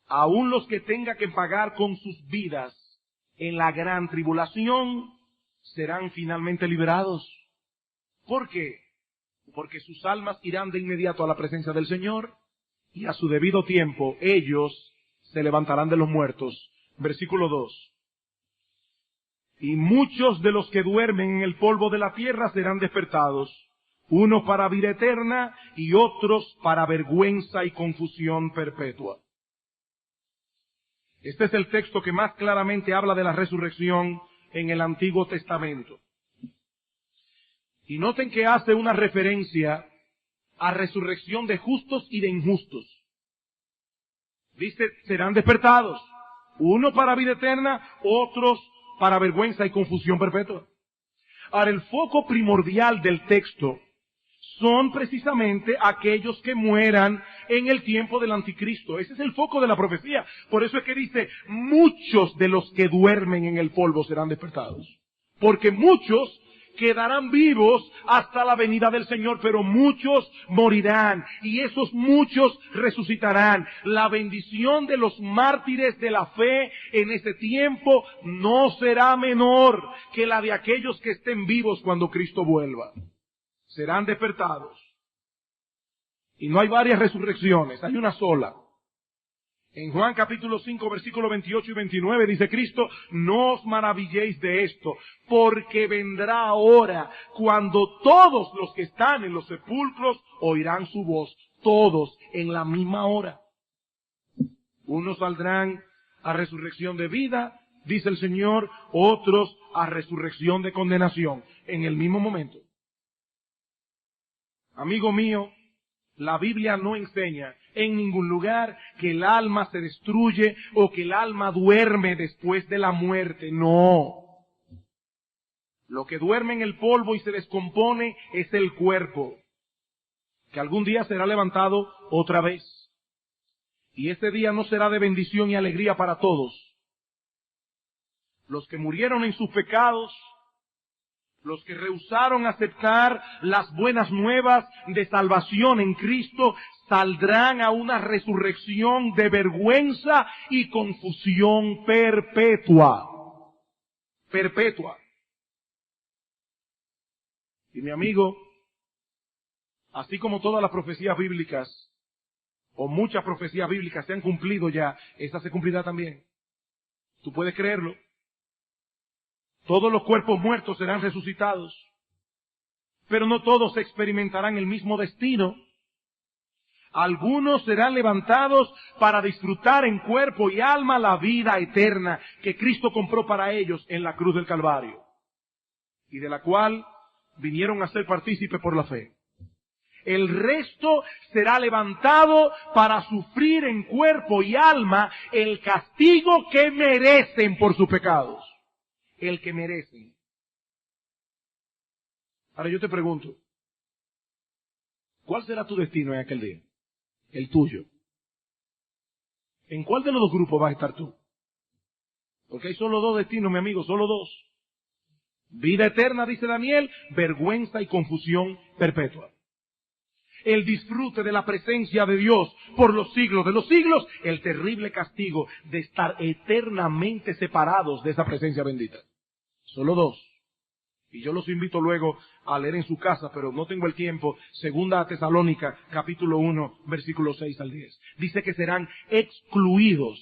aún los que tenga que pagar con sus vidas en la gran tribulación, serán finalmente liberados. ¿Por qué? Porque sus almas irán de inmediato a la presencia del Señor y a su debido tiempo ellos se levantarán de los muertos. Versículo 2. Y muchos de los que duermen en el polvo de la tierra serán despertados, unos para vida eterna y otros para vergüenza y confusión perpetua. Este es el texto que más claramente habla de la resurrección en el Antiguo Testamento. Y noten que hace una referencia a resurrección de justos y de injustos. Dice, serán despertados, uno para vida eterna, otros para vergüenza y confusión perpetua. Ahora, el foco primordial del texto son precisamente aquellos que mueran en el tiempo del anticristo. Ese es el foco de la profecía. Por eso es que dice, muchos de los que duermen en el polvo serán despertados. Porque muchos quedarán vivos hasta la venida del Señor, pero muchos morirán y esos muchos resucitarán. La bendición de los mártires de la fe en ese tiempo no será menor que la de aquellos que estén vivos cuando Cristo vuelva. Serán despertados. Y no hay varias resurrecciones, hay una sola. En Juan capítulo 5, versículos 28 y 29 dice Cristo, no os maravilléis de esto, porque vendrá hora cuando todos los que están en los sepulcros oirán su voz, todos en la misma hora. Unos saldrán a resurrección de vida, dice el Señor, otros a resurrección de condenación, en el mismo momento. Amigo mío, la Biblia no enseña en ningún lugar que el alma se destruye o que el alma duerme después de la muerte. No. Lo que duerme en el polvo y se descompone es el cuerpo, que algún día será levantado otra vez. Y ese día no será de bendición y alegría para todos. Los que murieron en sus pecados, los que rehusaron aceptar las buenas nuevas de salvación en Cristo, saldrán a una resurrección de vergüenza y confusión perpetua. Perpetua. Y mi amigo, así como todas las profecías bíblicas, o muchas profecías bíblicas se han cumplido ya, esta se cumplirá también. Tú puedes creerlo. Todos los cuerpos muertos serán resucitados, pero no todos experimentarán el mismo destino. Algunos serán levantados para disfrutar en cuerpo y alma la vida eterna que Cristo compró para ellos en la cruz del Calvario, y de la cual vinieron a ser partícipes por la fe. El resto será levantado para sufrir en cuerpo y alma el castigo que merecen por sus pecados. El que merecen. Ahora yo te pregunto, ¿cuál será tu destino en aquel día? El tuyo. ¿En cuál de los dos grupos vas a estar tú? Porque hay solo dos destinos, mi amigo, solo dos. Vida eterna, dice Daniel, vergüenza y confusión perpetua. El disfrute de la presencia de Dios por los siglos de los siglos, el terrible castigo de estar eternamente separados de esa presencia bendita. Solo dos. Y yo los invito luego a leer en su casa, pero no tengo el tiempo. Segunda a Tesalónica, capítulo 1, versículos 6 al 10. Dice que serán excluidos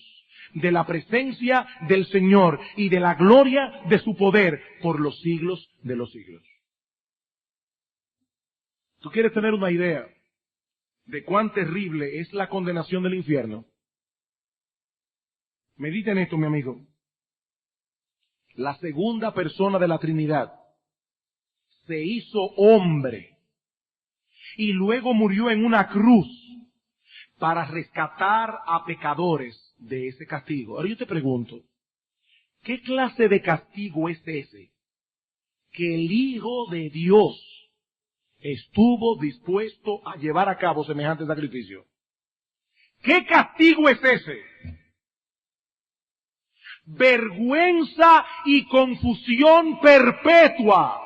de la presencia del Señor y de la gloria de su poder por los siglos de los siglos. ¿Tú quieres tener una idea de cuán terrible es la condenación del infierno? Medita en esto, mi amigo. La segunda persona de la Trinidad se hizo hombre y luego murió en una cruz para rescatar a pecadores de ese castigo. Ahora yo te pregunto, ¿qué clase de castigo es ese que el Hijo de Dios estuvo dispuesto a llevar a cabo semejante sacrificio? ¿Qué castigo es ese? Vergüenza y confusión perpetua.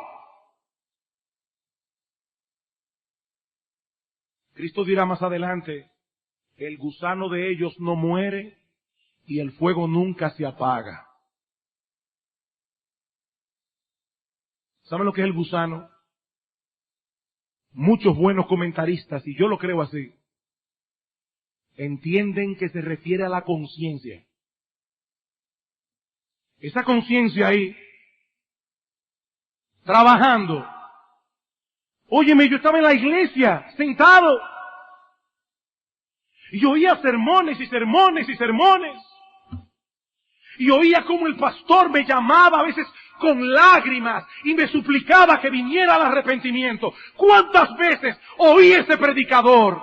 Cristo dirá más adelante, el gusano de ellos no muere y el fuego nunca se apaga. ¿Saben lo que es el gusano? Muchos buenos comentaristas, y yo lo creo así, entienden que se refiere a la conciencia. Esa conciencia ahí, trabajando. Óyeme, yo estaba en la iglesia, sentado, y yo oía sermones y sermones y sermones. Y oía como el pastor me llamaba a veces con lágrimas y me suplicaba que viniera al arrepentimiento. ¿Cuántas veces oí ese predicador?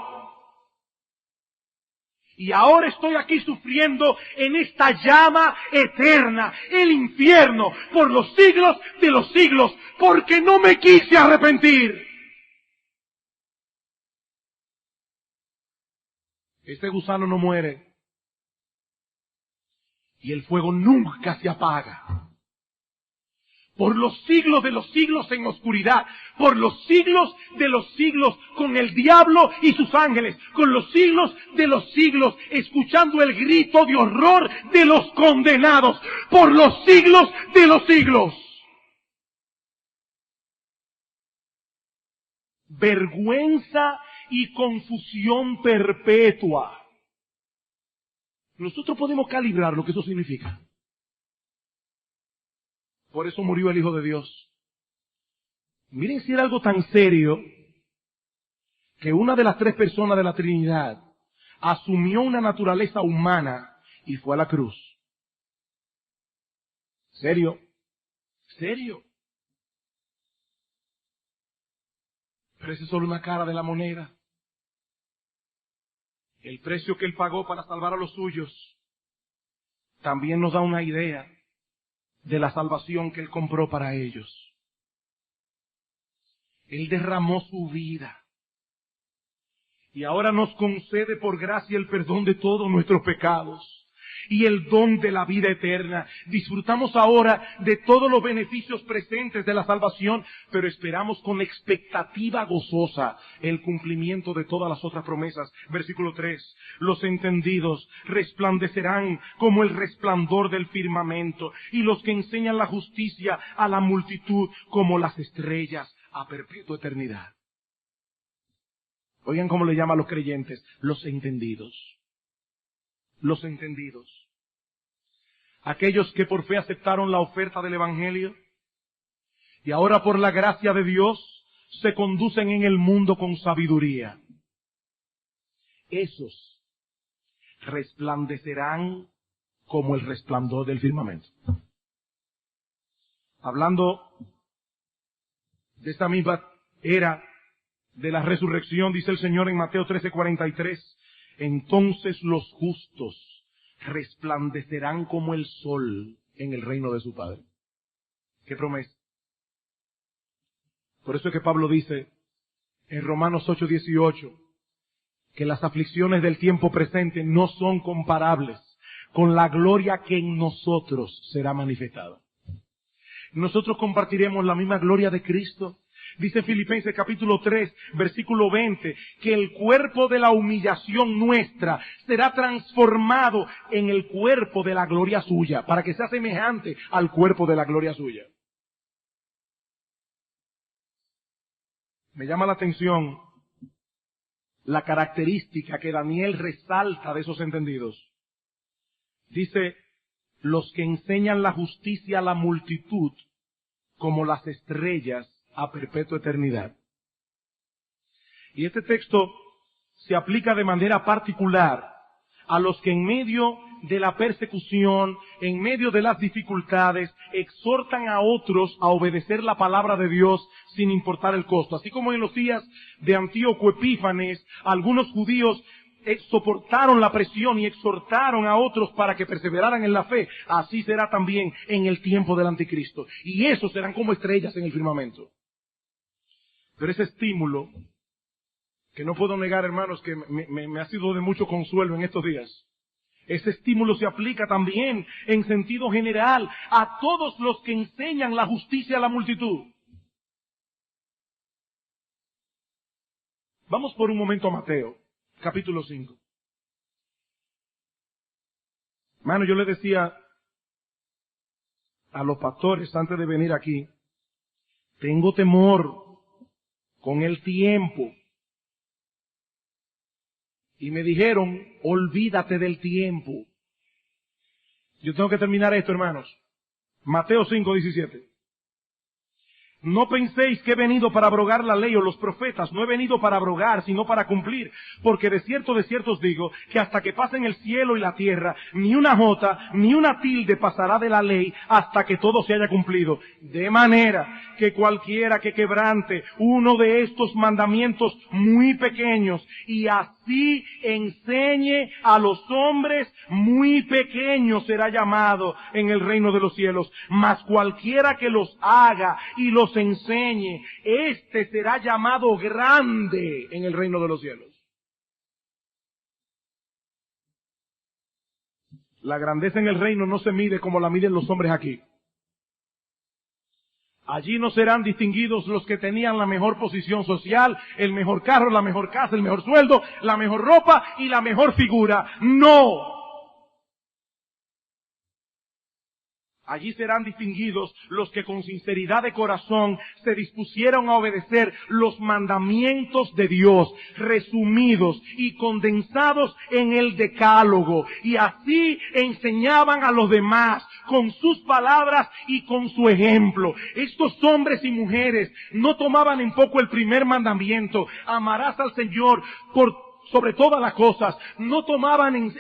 Y ahora estoy aquí sufriendo en esta llama eterna, el infierno, por los siglos de los siglos, porque no me quise arrepentir. Este gusano no muere y el fuego nunca se apaga. Por los siglos de los siglos en oscuridad, por los siglos de los siglos con el diablo y sus ángeles, con los siglos de los siglos escuchando el grito de horror de los condenados, por los siglos de los siglos. Vergüenza y confusión perpetua. Nosotros podemos calibrar lo que eso significa. Por eso murió el Hijo de Dios. Miren si era algo tan serio que una de las tres personas de la Trinidad asumió una naturaleza humana y fue a la cruz. ¿Serio? ¿Serio? Pero esa es solo una cara de la moneda. El precio que Él pagó para salvar a los suyos también nos da una idea de la salvación que Él compró para ellos. Él derramó su vida y ahora nos concede por gracia el perdón de todos nuestros pecados. y el don de la vida eterna. Disfrutamos ahora de todos los beneficios presentes de la salvación, pero esperamos con expectativa gozosa el cumplimiento de todas las otras promesas. Versículo 3. Los entendidos resplandecerán como el resplandor del firmamento, y los que enseñan la justicia a la multitud como las estrellas a perpetua eternidad. Oigan cómo le llama a los creyentes, los entendidos. Los entendidos. Aquellos que por fe aceptaron la oferta del Evangelio y ahora por la gracia de Dios se conducen en el mundo con sabiduría. Esos resplandecerán como el resplandor del firmamento. Hablando de esta misma era de la resurrección, dice el Señor en Mateo 13:43, entonces los justos resplandecerán como el sol en el reino de su Padre. ¿Qué promesa? Por eso es que Pablo dice en Romanos 8:18 que las aflicciones del tiempo presente no son comparables con la gloria que en nosotros será manifestada. Nosotros compartiremos la misma gloria de Cristo. Dice Filipenses capítulo 3, versículo 20, que el cuerpo de la humillación nuestra será transformado en el cuerpo de la gloria suya, para que sea semejante al cuerpo de la gloria suya. Me llama la atención la característica que Daniel resalta de esos entendidos. Dice, los que enseñan la justicia a la multitud como las estrellas a perpetua eternidad. Y este texto se aplica de manera particular a los que en medio de la persecución, en medio de las dificultades, exhortan a otros a obedecer la palabra de Dios sin importar el costo. Así como en los días de Antíoco Epífanes, algunos judíos soportaron la presión y exhortaron a otros para que perseveraran en la fe, así será también en el tiempo del anticristo. Y esos serán como estrellas en el firmamento. Pero ese estímulo, que no puedo negar, hermanos, que me ha sido de mucho consuelo en estos días, ese estímulo se aplica también en sentido general a todos los que enseñan la justicia a la multitud. Vamos por un momento a Mateo, capítulo 5. Hermano, yo le decía a los pastores antes de venir aquí, tengo temor con el tiempo. Y me dijeron, olvídate del tiempo. Yo tengo que terminar esto, hermanos. Mateo 5:17. No penséis que he venido para abrogar la ley o los profetas. No he venido para abrogar, sino para cumplir. Porque de cierto os digo, que hasta que pasen el cielo y la tierra, ni una jota, ni una tilde pasará de la ley hasta que todo se haya cumplido. De manera que cualquiera que quebrante uno de estos mandamientos muy pequeños y así enseñe a los hombres, muy pequeño será llamado en el reino de los cielos. Mas cualquiera que los haga y los enseñe, este será llamado grande en el reino de los cielos. La grandeza en el reino no se mide como la miden los hombres aquí. Allí no serán distinguidos los que tenían la mejor posición social, el mejor carro, la mejor casa, el mejor sueldo, la mejor ropa y la mejor figura. No. Allí serán distinguidos los que con sinceridad de corazón se dispusieron a obedecer los mandamientos de Dios, resumidos y condensados en el decálogo, y así enseñaban a los demás con sus palabras y con su ejemplo. Estos hombres y mujeres no tomaban en poco el primer mandamiento, amarás al Señor sobre todas las cosas. No tomaban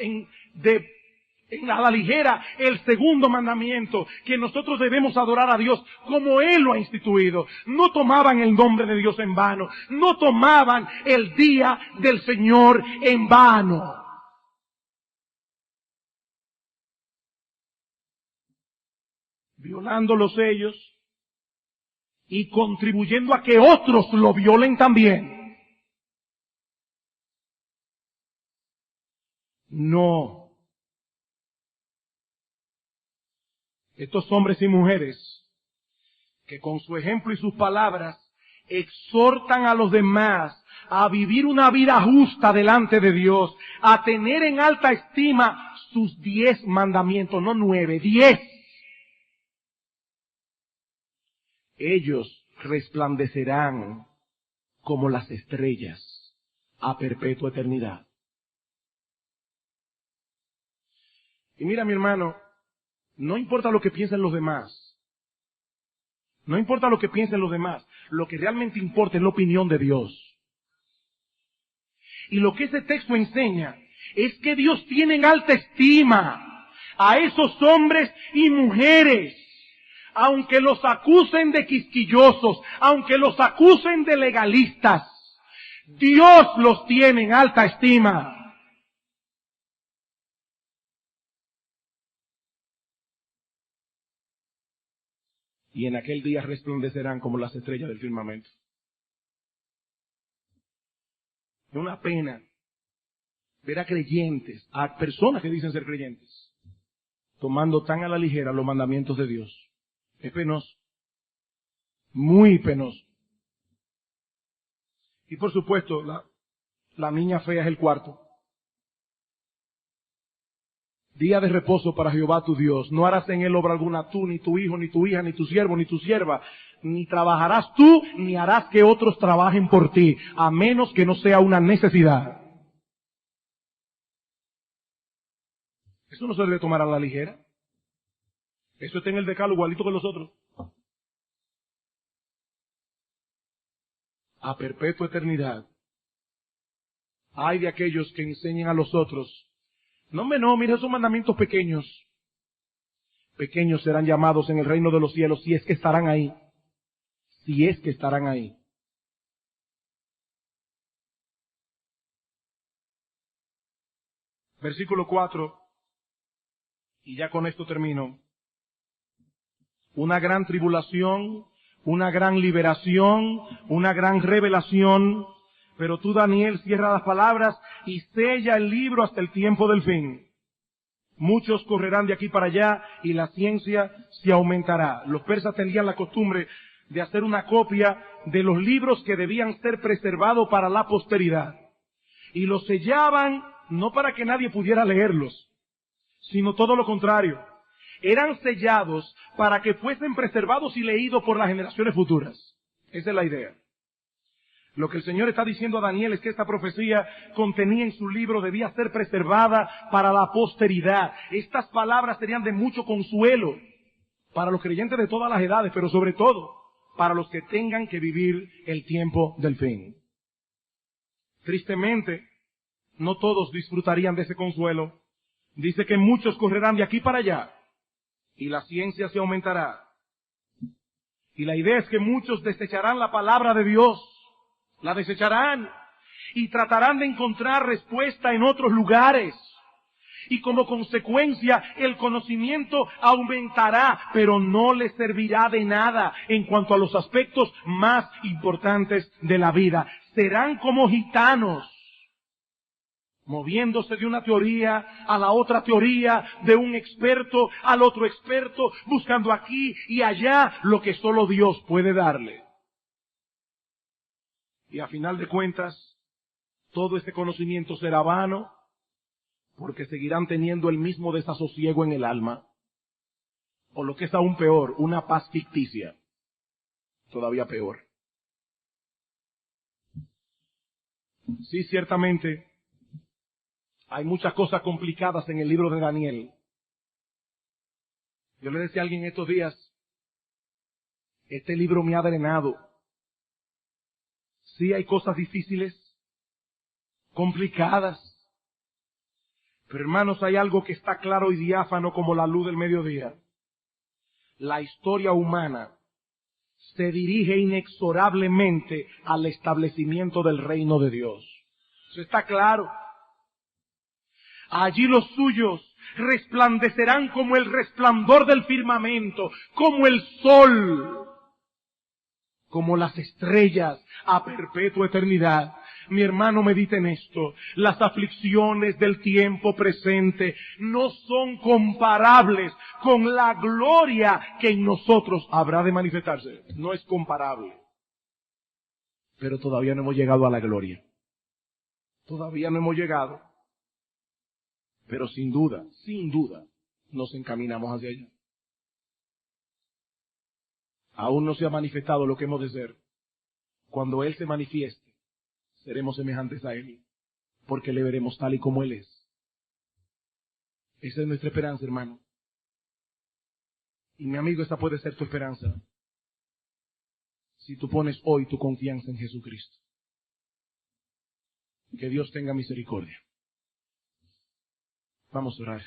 a la ligera el segundo mandamiento, que nosotros debemos adorar a Dios como Él lo ha instituido. No tomaban el nombre de Dios en vano, no tomaban el día del Señor en vano. Violándolos ellos y contribuyendo a que otros lo violen también. No. Estos hombres y mujeres que con su ejemplo y sus palabras exhortan a los demás a vivir una vida justa delante de Dios, a tener en alta estima sus 10 mandamientos, no 9, 10. Ellos resplandecerán como las estrellas a perpetua eternidad. Y mira, mi hermano, no importa lo que piensen los demás. No importa lo que piensen los demás. Lo que realmente importa es la opinión de Dios. Y lo que ese texto enseña es que Dios tiene en alta estima a esos hombres y mujeres. Aunque los acusen de quisquillosos, aunque los acusen de legalistas, Dios los tiene en alta estima. Y en aquel día resplandecerán como las estrellas del firmamento. Es una pena ver a creyentes, a personas que dicen ser creyentes, tomando tan a la ligera los mandamientos de Dios. Es penoso. Muy penoso. Y por supuesto, la niña fea es el cuarto. Día de reposo para Jehová tu Dios. No harás en él obra alguna tú, ni tu hijo, ni tu hija, ni tu siervo, ni tu sierva. Ni trabajarás tú, ni harás que otros trabajen por ti, a menos que no sea una necesidad. Eso no se debe tomar a la ligera. Eso está en el decálogo igualito que los otros. A perpetua eternidad. Hay de aquellos que enseñen a los otros. No, mira esos mandamientos pequeños. Pequeños serán llamados en el reino de los cielos, si es que estarán ahí. Si es que estarán ahí. Versículo 4. Y ya con esto termino. Una gran tribulación, una gran liberación, una gran revelación. Pero tú, Daniel, cierra las palabras y sella el libro hasta el tiempo del fin. Muchos correrán de aquí para allá y la ciencia se aumentará. Los persas tenían la costumbre de hacer una copia de los libros que debían ser preservados para la posteridad. Y los sellaban no para que nadie pudiera leerlos, sino todo lo contrario. Eran sellados para que fuesen preservados y leídos por las generaciones futuras. Esa es la idea. Lo que el Señor está diciendo a Daniel es que esta profecía contenía en su libro, debía ser preservada para la posteridad. Estas palabras serían de mucho consuelo para los creyentes de todas las edades, pero sobre todo para los que tengan que vivir el tiempo del fin. Tristemente, no todos disfrutarían de ese consuelo. Dice que muchos correrán de aquí para allá y la ciencia se aumentará. Y la idea es que muchos desecharán la palabra de Dios. La desecharán y tratarán de encontrar respuesta en otros lugares. Y como consecuencia el conocimiento aumentará, pero no les servirá de nada en cuanto a los aspectos más importantes de la vida. Serán como gitanos, moviéndose de una teoría a la otra teoría, de un experto al otro experto, buscando aquí y allá lo que solo Dios puede darle. Y a final de cuentas, todo este conocimiento será vano, porque seguirán teniendo el mismo desasosiego en el alma, o lo que es aún peor, una paz ficticia, todavía peor. Sí, ciertamente, hay muchas cosas complicadas en el libro de Daniel. Yo le decía a alguien estos días, este libro me ha drenado. Sí, hay cosas difíciles, complicadas. Pero hermanos, hay algo que está claro y diáfano como la luz del mediodía. La historia humana se dirige inexorablemente al establecimiento del reino de Dios. Eso está claro. Allí los suyos resplandecerán como el resplandor del firmamento, como el sol, como las estrellas a perpetua eternidad. Mi hermano, medite en esto. Las aflicciones del tiempo presente no son comparables con la gloria que en nosotros habrá de manifestarse. No es comparable. Pero todavía no hemos llegado a la gloria. Todavía no hemos llegado. Pero sin duda, nos encaminamos hacia allá. Aún no se ha manifestado lo que hemos de ser. Cuando Él se manifieste, seremos semejantes a Él, porque le veremos tal y como Él es. Esa es nuestra esperanza, hermano. Y mi amigo, esta puede ser tu esperanza, si tú pones hoy tu confianza en Jesucristo. Que Dios tenga misericordia. Vamos a orar.